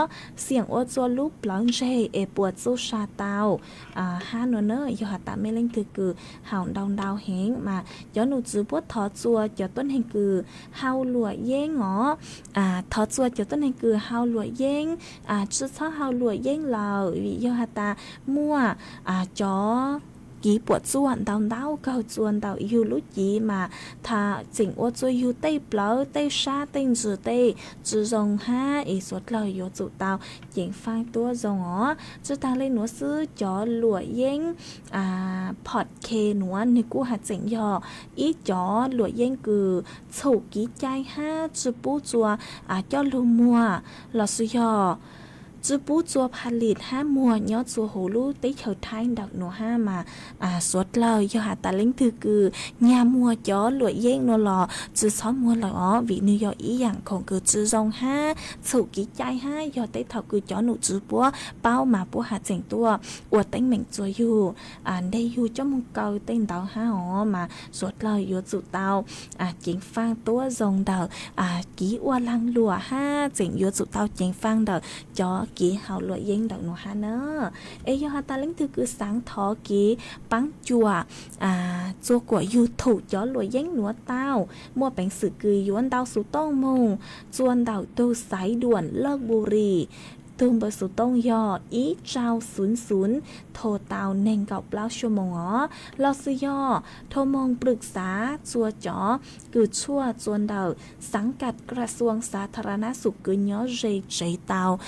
[SPEAKER 9] เสียงอ้วจัวลูเปล่าใช่ปวดสู้ชาเตาหนูเนอะย่อหาตาไม่เล่งคือเฮาดาวเฮงมาย้อนหนูจือปวดทอจัวจอต้นเฮงคือเฮาหลวยเย้งทอจัวจอต้นเฮงคือเฮาหลวยเย้งชื่อเท่าเฮาหลวยเย้งเราย่อหาตามั่วจอกี่ปวดส่วนดาวเก่าส่วนดาวอยู่ลุจีมาถ้าสิ่งว่าจะอยู่เต้เปล่าเต้ชาเต้จืดเต้จืดงอีสวดเลยอยู่จุดดาวหญิงฟังตัวจงจุดทางเลยหนูซื้อจอหลวยเย้งพอดเคหนูนึกกูหาสิ่งยออีจอหลวยเย้งคือถูกกี่ใจจุดปูจัวจอลูมัวหลอซื้อยอจื้อปูจัวผลิตมัวยอดจัวหูลูติเฉยไทยดักหนูมาสวดเลยยอหาตาเล้งคือยามัวจอหลวยเย้งนหล่อจื้อซ้อมมัวหล่อวินิยออีอย่างของคือจื้อจงสุกี้ใจยอติเท่าคือจอหนูจื้อปัวเป้ามาปัวหาเจ๋งตัวอวดเต็งเหม่งจัวอยู่ได้อยู่จ้ามุงเกาเต็งดาวมาสวดเลยยอจุดเตาจิงฟังตัวจงดาวกี่อวลังหลัวเจ๋งยอจุดเตาจิงฟังดาวจอ kỹ hào lụa yên đọc nó ha nơ ê yo ha ta lính thư cứ sáng thó kỹ bắn chùa chùa của YouTube cho lụa yên nó tao mua bánh sự cười yuan đau số tông mông chuan đảo tô sái đuổi lơ bù rì tương bởi số tông do ý trao xuống xuống thô tàu nên gọc lao cho mong ó lo sư do thô mong bực xá chua chó cứ chua chuan đảo sáng cặtกระทรวงสาธารณสุขcứ nhớ dây cháy tàu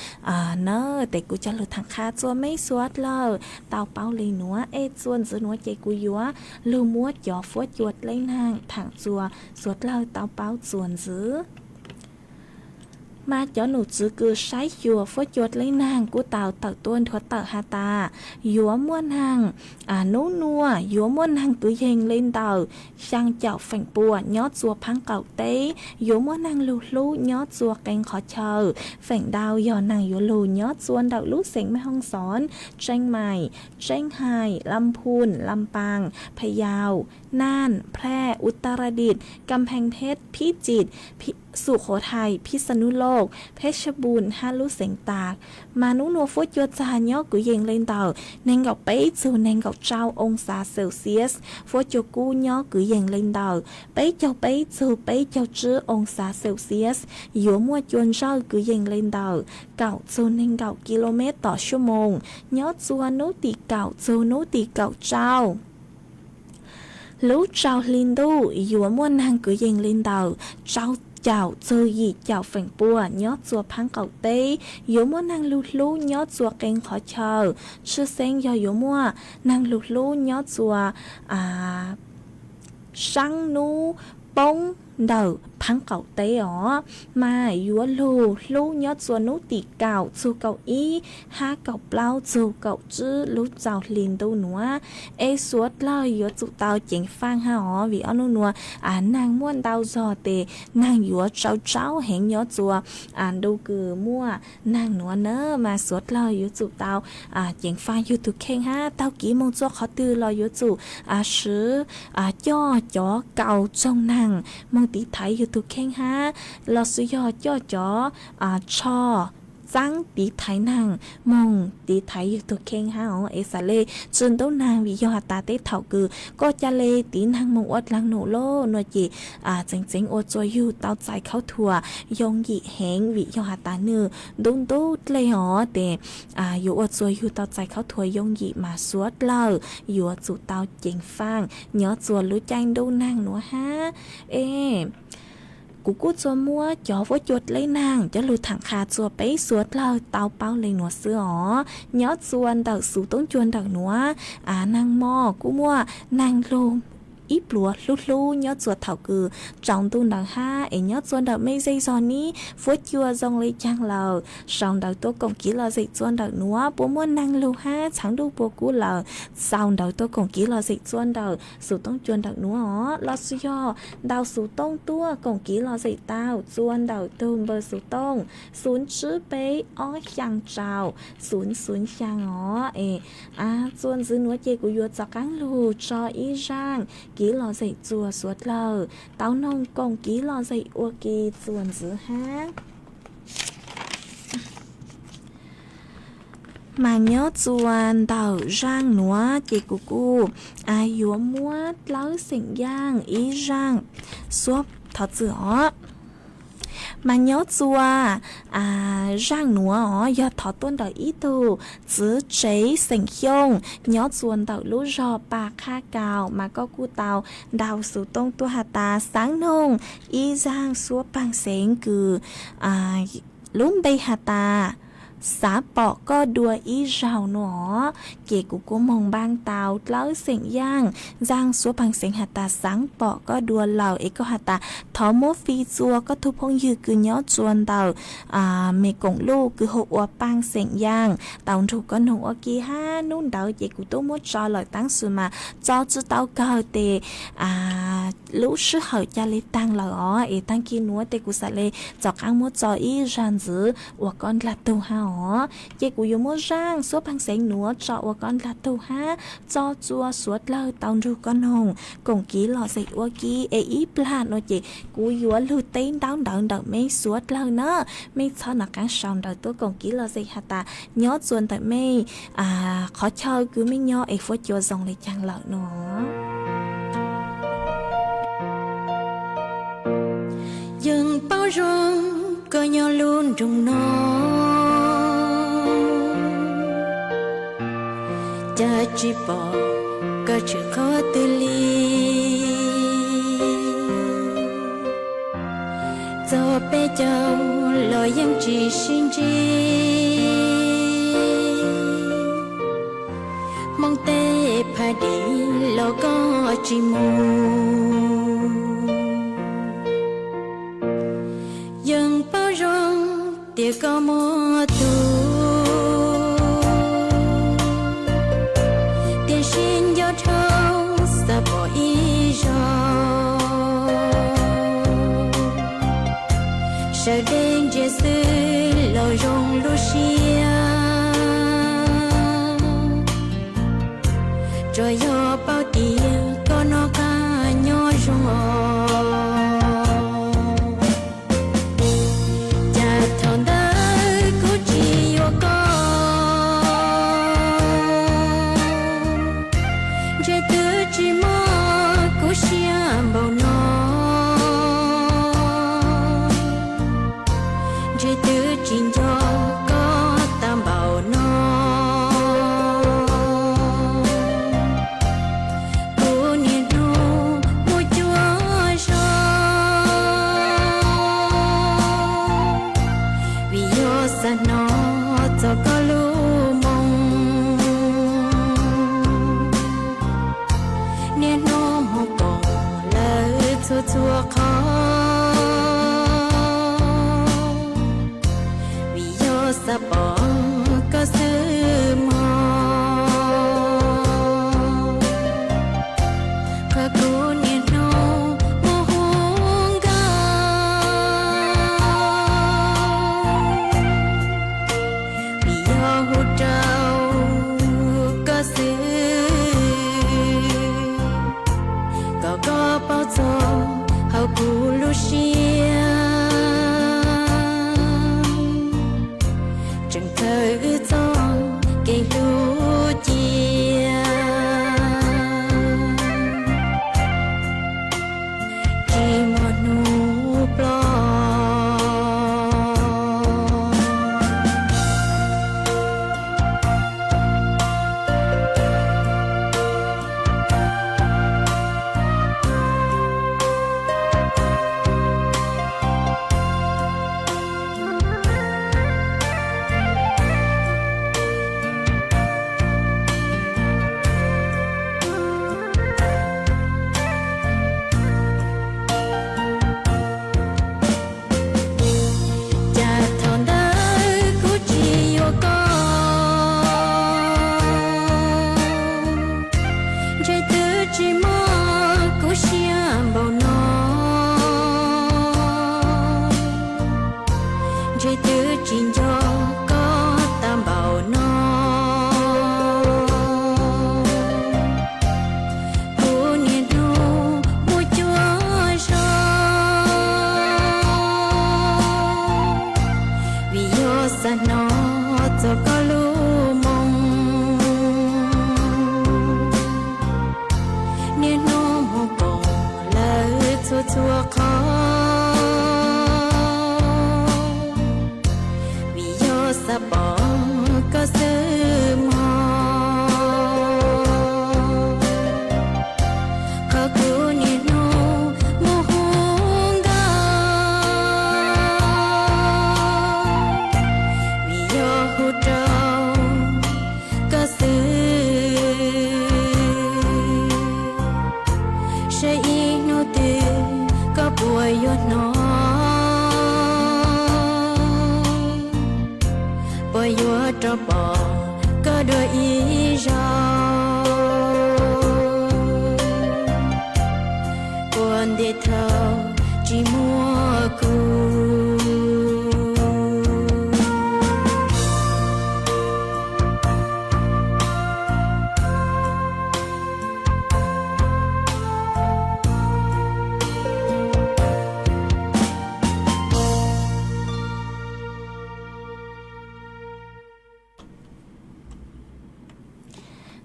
[SPEAKER 9] nơ để cứ cho lượt thằng khá chua mấy suốt lơ tàu bao lì núa ê chuan giữ núa chạy cú yúa lưu múa gió phốt chuột lên hàng thẳng chua suốt lơ tàu bao chuan giữ mà cho nụ chữ cứ sái chùa phốt chuột lấy nàng của tàu tàu tuôn thuật tàu hà ta dúa muôn hàng nấu nua dúa muôn hàng cứ hình lên tàu sang chảo phành bùa nhót chùa phăng cầu tế dúa muôn hàng lù lù nhót chùa canh khó chờ phành đào dò nàng dúa lù nhót chuôn đào lú xỉnh mấy hong xón tranh mày tranh hài lâm phun lâm pangพะเยาน่านแพร่อุตรดิตถ์กำแพงเพชรพิจิตรสุโขทัยพิษณุโลกเพชรบูรณ์ฮาลุเสียงตากมานุโนฟุตยจาญอกุเยงเล่นเต่าเนงกับเป๊จูเนงกับเจ้าองศาเซลเซียสฟุตยกูญอกุเยงเล่นเต่าเป๊เจ้าเป๊จูเป๊เจ้าจื้อองศาเซลเซียสอยู่มัวจวนเจ้ากุเยงเล่นเต่าเก่าจูเนงเก่ากิโลเมตรต่อชั่วโมงญอจวนนุติเก่าจูนุติเก่าเจ้าlũ trào linh đu dùa muôn hàng cứ dành lên đầu trào chào chơi gì chào phèn bùa nhót chùa phăng cầu tây dùa muôn hàng lũ lũ nhót chùa kênh khó chờ sư sen do dùa mua nàng lũ lũ nhót chùa sang nu bông đầu phăng cầu tây ó mà dúa lù lú nhót chùa nú tỉ cào chu cầu ý ha cầu lao chu cầu chữ lú chào liền đâu nữa ê suốt lao dúa chu tao chỉnh phang ha ó vì ở nua nàng muốn tao giò tề nàng dúa cháu cháu hẹn nhót chùa đâu cứ mua nàng nữa nơ mà suốt lao dúa chu tao chỉnh phang YouTube khen ha tao kỹ mong cho khó tư lo dúa chu sứ cho chó cầu trong nàng mong tí thấy YouTube khen ha là sử dụng cho cho sáng tí thấy nàng mong tí thấy YouTube khen ha ở xã lê trên đấu nàng vì do ta tết thảo cử có cha lê tí nàng mong ớt lăng nổ lô nói chị chính chính ớt cho yêu tao chạy khâu thua dòng dị hẹn vì do ta nư đúng tốt lê họ để yêu ớt cho yêu tao chạy khâu thua dòng dị mà suốt lờ yêu chủ tao chính phang nhớ chùa lũ tranh đấu nàng nữa ha ê cú cút cho mua chó với chuột lấy nàng cho lùi thẳng khá chùa bấy suốt lời tao bao lên nó xưa ó nhớ chuồn đợt sú tốn chuồn đợt nữa nàng mò cú mua nàng lùm ít lúa lút lú nhớ chuột thảo cử trong tu đằng ha ấy nhớ chuồn đợt mấy giây giò ní phốt chua dòng lấy trang lờ xong đợt tôi còn kỹ là dịch chuồn đợt nữa bố muốn nàng lù ha chẳng đủ bố cú lờ xong đợt tôi còn kỹ là dịch chuồn đợt sú tốn chuồn đợt nữa ó lo suy do đào sú tông tua còn kỹ là dịch tao chuồn đợt tôm bơ sú tông xuống chữ bế ó chẳng trào xuống chẳng ó chuồn dư nữa chê của vua cho cắn lù cho ý rang kỹ lò dậy chùa suốt lờ táo nông còn kỹ lò dậy ua kỳ chuồn giữ ha mà nhớ chuồn tàu rang nữa chị của cô dúa mua lỡ xỉnh giang ý rang suốt thật giữa mà nhớ chùa rang nữa do thọ tuân đời ý tu giữ chế sành khiông nhớ chuồn tàu lú rò bà kha cào mà có cu tàu đào sử tông tu hà ta sáng nông ý giang xua bằng sén cử lúm bay hà ta xã bỏ có đùa ý rào nữa kể của cô mong bang tàu lỡ xịn giang số bằng xịn hạt ta sáng bỏ có đùa lầu ấy có hạt ta thó mốt phi chua có thu phong dư cứ nhớ chuồn tàu mẹ cổng lưu cứ hộ ua bang xịn giang tàu thủ có nụ ở kia ha nôn đầu kể của tôi mốt cho lời tăng sự mà cho chứ tao cơ tề lúc sư hậu cha lê tăng là ó ế tăng kia núa tê cú sa lê chọc ăn mua cho ý ràn dữ và con là tù ha ó chê cú yếu mua rang số bằng sáng núa cho và con là tù ha cho chua suốt lơ tao ru con hồng cùng ký lọ dậy và ký ế ý plan nó chê cú yếu lưu tên đau đợn đợn mê suốt lơ nữa mê cho nó càng sòng đời tôi cùng ký lọ dậy hả ta nhớ chuồn tại mê khó chơi cứ mê nhớ ế phó chua dòng lấy chàng lợn nữa
[SPEAKER 10] dừng bao rong có nhau luôn trong nó cha chỉ bỏ có chuyện khó tự ly cho bé cháu lo yang chỉ xin chi mong tê phá đi lo có chỉ mù dừng bao rong tia có mùa thu tiền xin gió trâu sa bỏ ý gió sợ đêm chia sư lo rong lu xia rồi gió bao tia có nó cả nhỏ rong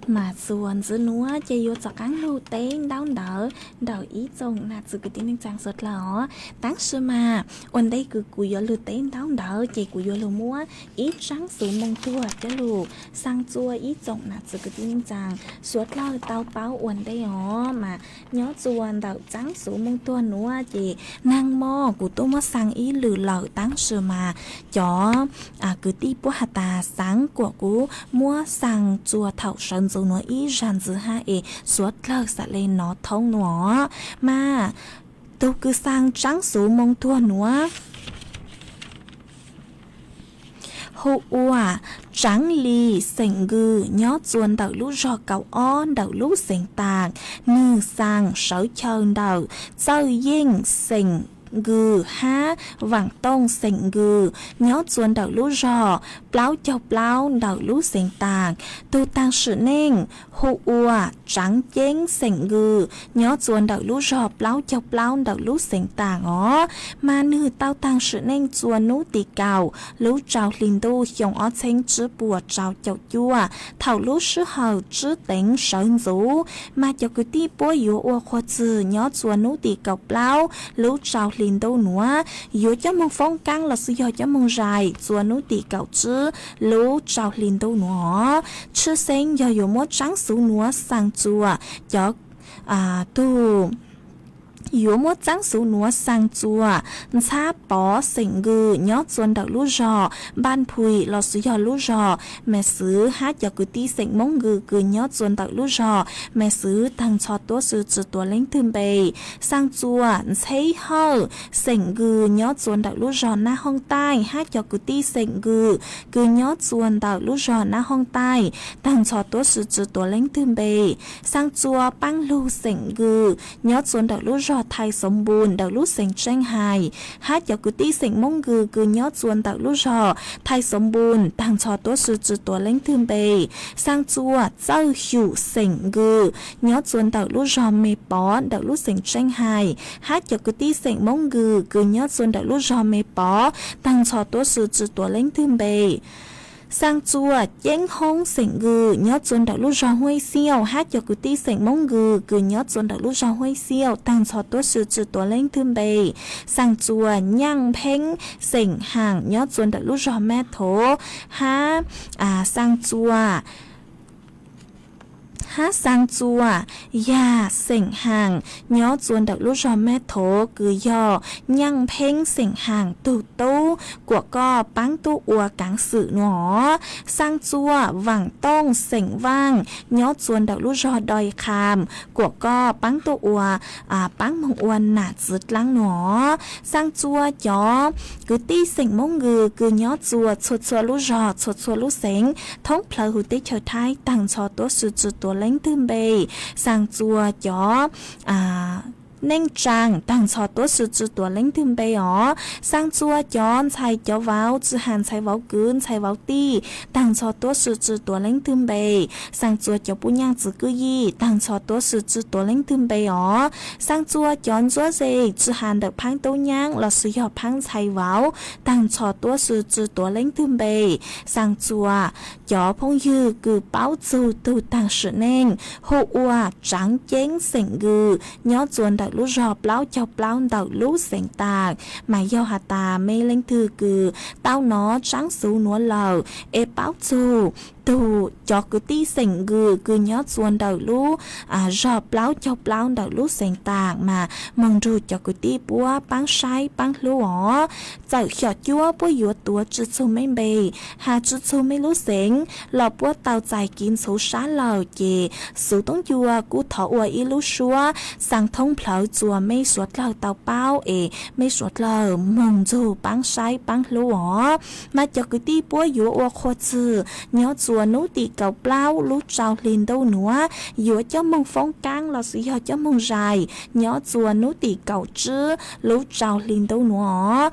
[SPEAKER 9] mà xuân giữa núa chơi vô cho cắn lưu tên đau đỡ đầu ý chồng là sự cái tiếng trang sốt lỏ táng sư mà ôn đây cứ cùi vô lưu tên đau đỡ chơi cùi vô lưu múa ý trắng sự mông tua cho lưu sang chua ý chồng là sự cái tiếng trang sốt lỏ tao báo ôn đây ó mà nhớ chuồn đầu trắng sự mông tua núa chị năng mò của tôi mất sang ý lử lợ táng sư mà chó cứ đi bố hạt tà sáng của cú mua sang chùa thảo sơn dù nó ý ràn dư ha suốt lơ sẽ lên nó thông nó mà tôi cứ sang trắng số mông tua nữa hô ua trắng lì sành gư nhó chuồn đầu lũ rò cầu on đầu lũ sành tàng như sang sáu chân đầu chơi yên sành gừ ha vàng tông sành gừ nhó chuồn đầu lũ rò pláu chọc pláu đầu lũ sành tàng tu tăng sự nên hô ua trắng chén sành gừ nhó chuồn đầu lũ rò pláu chọc pláu đầu lũ sành tàng ó mà nữ tao tăng sự nên chuồn nú tì cào lũ trào linh tu dòng ó chén chữ bùa trào chậu chua thảo lũ sư hầu chữ tính sơn rú mà cho cứ tí bố yếu ua khoa chữ nhó chuồn nú tì cào pláu lũ trào linh đâu nữa yếu cho mong phong căng là sự yếu cho mong dài chuồn nú tì cào chữ lũ trào linh đâu nữa chữ xanh do yếu mốt trắng số nữa sang chùa cho tu yếu mốt trắng số nữa sang chùa cha bỏ sỉnh gừ nhó chuồn đầu lũ rò ban phùi lò sự yếu lũ rò mẹ xứ hát cho cứ tí sỉnh mong gừ cứ nhó chuồn đầu lũ rò mẹ xứ thằng choตัวsự chữตัวlính thơm bề sang chùa thấy hơ sỉnh gừ nhó chuồn đầu lũ rò na hông tai hát cho cứ tí sỉnh gừ cứ nhó chuồn đầu lũ rò na hông tai thằng choตัวsự chữตัวlính thơm bề sang chùa băng lưu sỉnh gừ nhó chuồn đầu lũ ròไทยสมบูรณ์ดาวลูกเสียงแจ้งไฮฮัดยากุตีเสียงมงกือยอดจวนดาวลูกรอไทยสมบูรณ์ต่างชอตัวสื่อจือตัวเล้งทึมเบสร้างจัวเจ้าหิวเสียงกือยอดจวนดาวลูกรอเมปอดาวลูกเสียงแจ้งไฮฮัดยากุตีเสียงมงกือยอดจวนดาวลูกรอเมปอต่างชอตัวสื่อจือตัวเล้งทึมเบsang chùa chén hông sỉnh gừ nhớ chuồn đạo lũ rò huay xiêu hát cho cứ tí sỉnh mông gừ cứ nhớ chuồn đạo lũ rò huay xiêu tăng cho tốt sự trừตัวเล้งthơm bề sang chùa nhang phèn sỉnh hàng nhớ chuồn đạo lũ rò mẹ thổ ha sang chùa hát sang chùa ya sỉnh hàng nhớ chuồn đạo lũ rò mẹ thổ cứ do nhang phèn sỉnh hàng tu tu của co bắn tu ua cáng sự nó sang chùa vàng tông sỉnh vang nhớ chuồn đạo lũ rò đòi kham của co bắn tu ua bắn mong ua nạt dứt lăng nó sang chùa chó cứ tí sỉnh mong gừ cứ nhớ chùa chuột chùa lũ rò chuột chùa lũ sỉnh thống phở hữu tí chờ thái tăng cho tốt sự trừตัวเล้งthơm bề sang chùa chó nên trang tăng cho tốt sự trừตัวเล้งthơm bề ó sang chùa chó chạy chó vào chữ hàn chạy vào cướn chạy vào ti tăng cho tốt sự trừตัวเล้งthơm bề sang chùa chó bún nhang chữ cứ gì tăng cho tốt sự trừตัวเล้งthơm bề ó sang chùa chó chúa gì chữ hàn được phang tấu nhang là sự hợp phang chạy vào tăng cho tốt sự trừตัวเล้งthơm bề sang chùa chó phong dư cứ báo chu tu tăng sự nên hô ua trắng chén sỉnh gừ nhớ chuồn đạo lũ rò pláu chọc pláu đạo lũ sỉnh tạc mà do hà tà mê lên thư cứ tao nó trắng xú núa lờ báo chu tu cho cứ tí sỉnh gừ cứ nhớ chuồn đầu lũ rò pláu chọc pláu đạo lũ sỉnh tạc mà mong ru cho cứ tí búa băng sai băng lũ ó giờ nhỏ chúa búa yếu tua chữ chu mấy bề hà chữ chu mấy lũ sỉnh lò búa tàu dài kín số xá lờ chì số tông chùa cú thọ ua ý lũ xua sang thông phở chùa mấy suốt lờ tàu bao mấy suốt lờ mong ru băng sai băng lũ ó mà cho cứ tí búa yếu ua khoa chữ nhớ chùa nú tì cầu plau lú trào liền đâu nữa yếu cho mong phong căng là sự cho mong dài nhớ chùa nú tì cầu chữ lú trào liền đâu nữa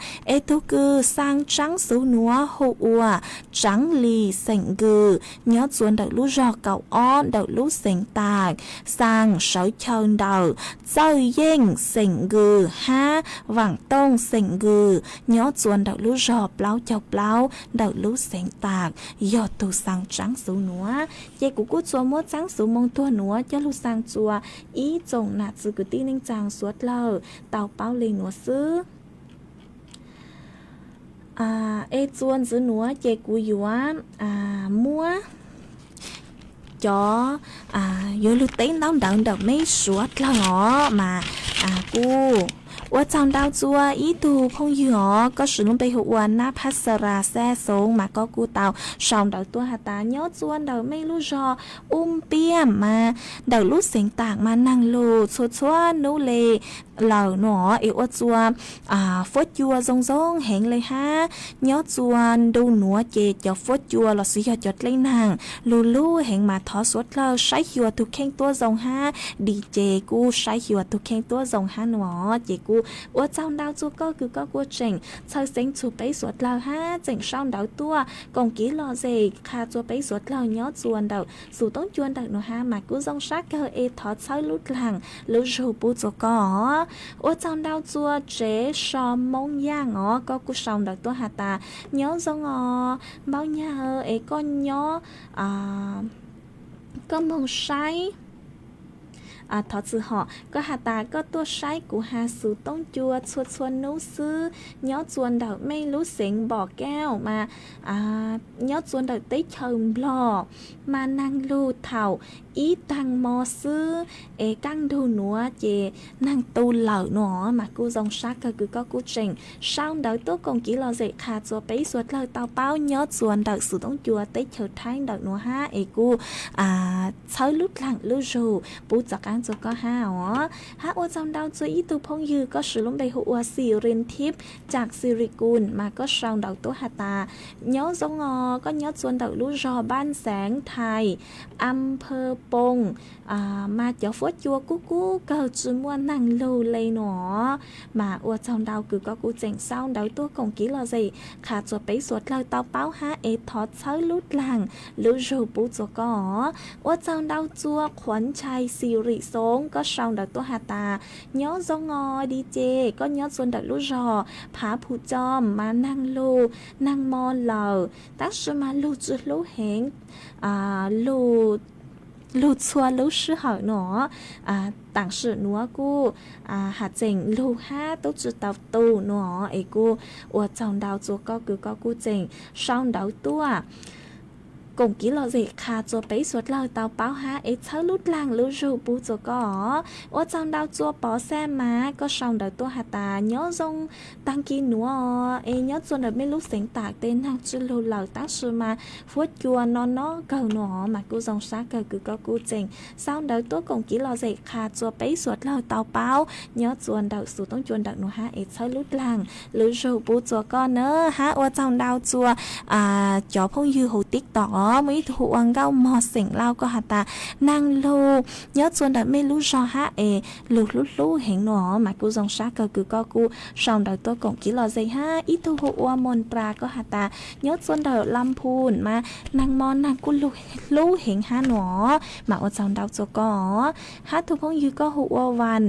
[SPEAKER 9] thu cư sang trắng số nữa hô ua trắng lì sỉnh gừ nhớ chuồn đạo lú rò cầu on đạo lú sỉnh tạc sang sáu chân đầu chơi yên sỉnh gừ ha vàng tông sỉnh gừ nhớ chuồn đạo lú rò pláu chọc pláu đạo lú sỉnh tạc do tu sang trắng số nữa chế của cô chua mua trắng số mong tua nữa cho lúc sang chùa ý chồng nạt sự cứ tin nên chàng suốt lờ tàu bao lên nữa xứ ê chuôn giữ nữa chế của yếu mua cho vô lưu tính đóng đợn đợt mấy suốt lờ mà côว่าจำดาวจัวอีตูพงยือก็สุนไปหัวนาพัสราแซ่สงมาก็กูเตาสองดาวตัวหาตาเนาะจวนดาวไม่รู้จอเปี้ยมมาดาวรู้เสียงต่างมานั่งลูชัวนูเลเหล่าหนอเอวจัวฟดจัวซงแหงเลยฮะเนาะจวนดูหนัวเจจะฟดจัวหลอสิจดเลยนางลูแหงมาทอสวดเราใช้หัวทุกแข้งตัวซงฮะดีเจกูใช้หัวทุกแข้งตัวซงฮะหนอเจกูว่าเจ้าดาวจูก็คือก็กูเจ๋งเธอเซ็งจูไปสวดเราฮะเจ๋งช่องดาวตัวกงกี้รอเจคาจูไปสวดเราเนาะจวนดาวสู่ต้องจวนดาวหนูฮะมากูซงชักเกอเอทอดเช้าลุดหลังลุจูปูจูก็ว่าเจ้าดาวจัวเจชอมมงย่างก็กูช่องดาวตัวหาตาเนาะซงเบ้าย่าเอก็เนาะก็มองใช้ทอดซื้อห่อก็หาตาก็ตัวใช้กูหาสูต้องจัวชวนนู้ซื้อเนาะจวนดาวไม่รู้เสียงบอกแก้วมาเนาะจวนดาวได้เชิมหลอกมานั่งลูเถ่าอีตังมอซื้อกังดูหนัวเจนั่งตูเหล่าหนอมากูจงชักก็คือก็กูเจ๋งช่างดาวตัวกงกี้เราเจขาจัวไปสวดเราเตาเป้าเนาะจวนดาวสูต้องจัวได้เชิดท้ายดาวหนัวฮะกูเช้าลุดหลังลุจูปูจากการจัวก็ห้าฮะว่าจำดาวจัวอีตูพงยือก็สือลงได้หัวสี่เรียนทิพย์จากสิริกุลมาก็ช่างดาวตัวหาตาเนาะจงก็เนาะจวนดาวลุจอบ้านแสงไทยอำเภอปงมาเจ้าฟดจัวกูเกิดจมัวนั่งลูเลยหนอมาอวดจำดาวคือก็กูเจ๋งเศร้าดาวตัวกงกี้เราสิขาจัวไปสวดเราเตาเป้าฮะทอดเช้าลุดหลังลุจูปูจัวก็อวดจำดาวจัวขวัญชัยสิริสงก็ช่างดาวตัวหาตาเนาะจงดีเจก็เนาะจวนดาวลุจอผาผู้จอมมานั่งลูนั่งมอนเหล่าตั้งชื่อมาลูจุลูเหงลูชัวลูชื่อเหาหนอต่างสื่อนัวกูหาเจ๋งลูห้าตุ๊จุดเตาตูหนอกูอวดจองดาวจัวก็คือก็กูเจ๋งช่องดาวตัวกงกี้เราเจคาจัวไปสวดเราเตาเป้าฮะเช้าลุดล่างลุจูปูจัวก็ว่าจังดาวจัวปอแซมมาก็ช่องดาวตัวหาตาเนาะจงตั้งกินหนัวเนาะจนแบบไม่รู้เสียงตากเต้นทางจุลูเหล่าตั้งชื่อมาฟวดจัวนอนเนาะเก่าหนอมากูจงซักเกิดคือก็กูเจ๋งช่องดาวตัวกงกี้เราเจคาจัวไปสวดเราเตาเป้าเนาะจวนดาวสู่ต้องจวนดาวหนูฮะเช้าลุดล่างลุจูปูจัวก็เนอะฮะว่าจังดาวจัวจอพงยือหูติ๊กตอกไม่ถูกวังเก้าหมอเสียงเล่าก็หาตานั่งลูเยอะจนแต่ไม่รู้ชอฮะลูเห็นหนอมากูจงชักก็คือก็กูช่องดาวตัวกงกี้หล่อใจฮะอีถูกหัวมนตราก็หาตาเยอะจนเดาลำพูนมานั่งมอนนั่งกูลูเห็นฮะหนอมาว่าจองดาวตัวก็ฮะถูกพงยืก็หัววัน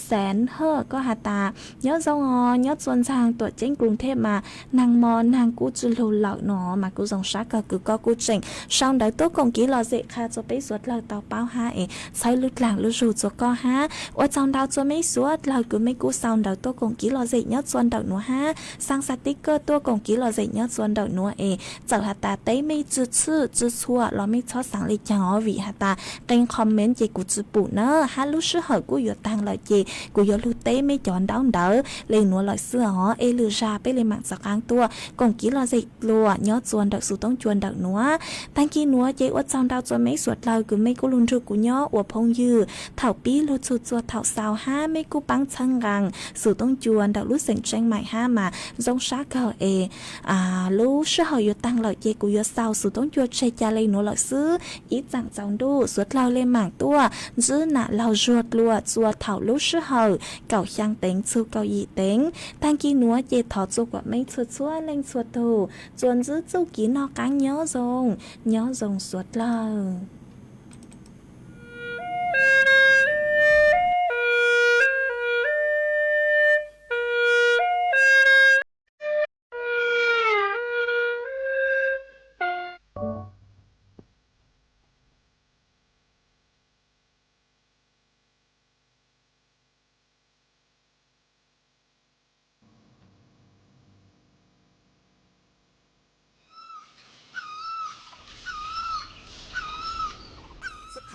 [SPEAKER 9] แสนเฮอก็หาตาเยอะจงเยอะจนทางตัวเจ้งกรุงเทพมานั่งมอนนั่งกูจุลูเหล่าหนอมากูจงชักก็คือก็กูเจ๋งช่องดาวตัวกงกี้หล่อเจค่ะจะไปสวดเราเตาเป้าฮะใช้ลุดหลังลุจูจะก็ฮะว่าจองดาวจะไม่สวดเราก็ไม่กูซาวดาวตัวกงกี้หล่อเจยอดส่วนดาวหนัวฮะสร้างสติ๊กเกอร์ตัวกงกี้หล่อเจยอดส่วนดาวหนัวเจ้าหาตาเต้ไม่จืดชื่อจืดชั่วเราไม่ชอบสั่งเลยจังอ๋อวิหาตาเต็งคอมเมนต์เจกูจืปูเนอะฮะรู้ชื่อเหอะกูอยู่ตังเลยเจกูยอลูเต้ไม่จอนดาวเดอเลยหนัวลอยเสื้ออ๋อลือชาไปเลยหมักสักครั้งตัวกงกี้หล่อเจลัวยอดส่วนดาวสู่ต้องจวนดาวหนัวตั้งกี้นัวเจว่าจองดาวจะไม่สวดเราคือไม่กูลุนจูกูย่ออวพงยือเถ่าปี้ลูจูจัวเถ่าสาวห้าไม่กูปังชังกังสู่ต้องจวนดาวรู้เสียงแจ้งใหม่ห้ามาจงชักเกอรู้ชื่อเหอยู่ตังเหล่าเจกูยอสาวสู่ต้องจวนเชยจาเลยหนูเหล่าซื้ออีจังจองดูสวดเราเลยหมางตัวจื้อหน้าเราจวดลัวจัวเถ่ารู้ชื่อเหอเก่าช่างเต็งซูเก่าอีเต็งตั้งกี้นัวเจถอดจูกว่าไม่ชัวชัวเล่งชัวตูจวนจื้อจูกี้นอกังย่อจงสวดเล่า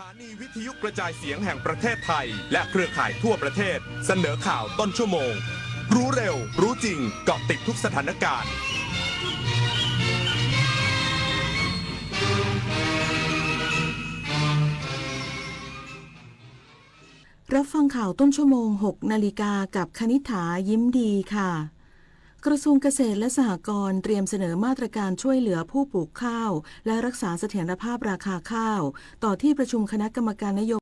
[SPEAKER 11] านีวิทยุกระจายเสียงแห่งประเทศไทยและเครือข่ายทั่วประเทศเสนอข่าวต้นชั่วโมง รู้เร็ว รู้จริงเกาะติดทุกสถานการณ์
[SPEAKER 12] รับฟังข่าวต้นชั่วโมง 6 นาฬิกากับคณิษฐายิ้มดีค่ะ กระทรวงเกษตรและสหกรณ์เตรียมเสนอมาตรการช่วยเหลือผู้ปลูกข้าวและรักษาเสถียรภาพราคาข้าวต่อที่ประชุมคณะกรรมการนโย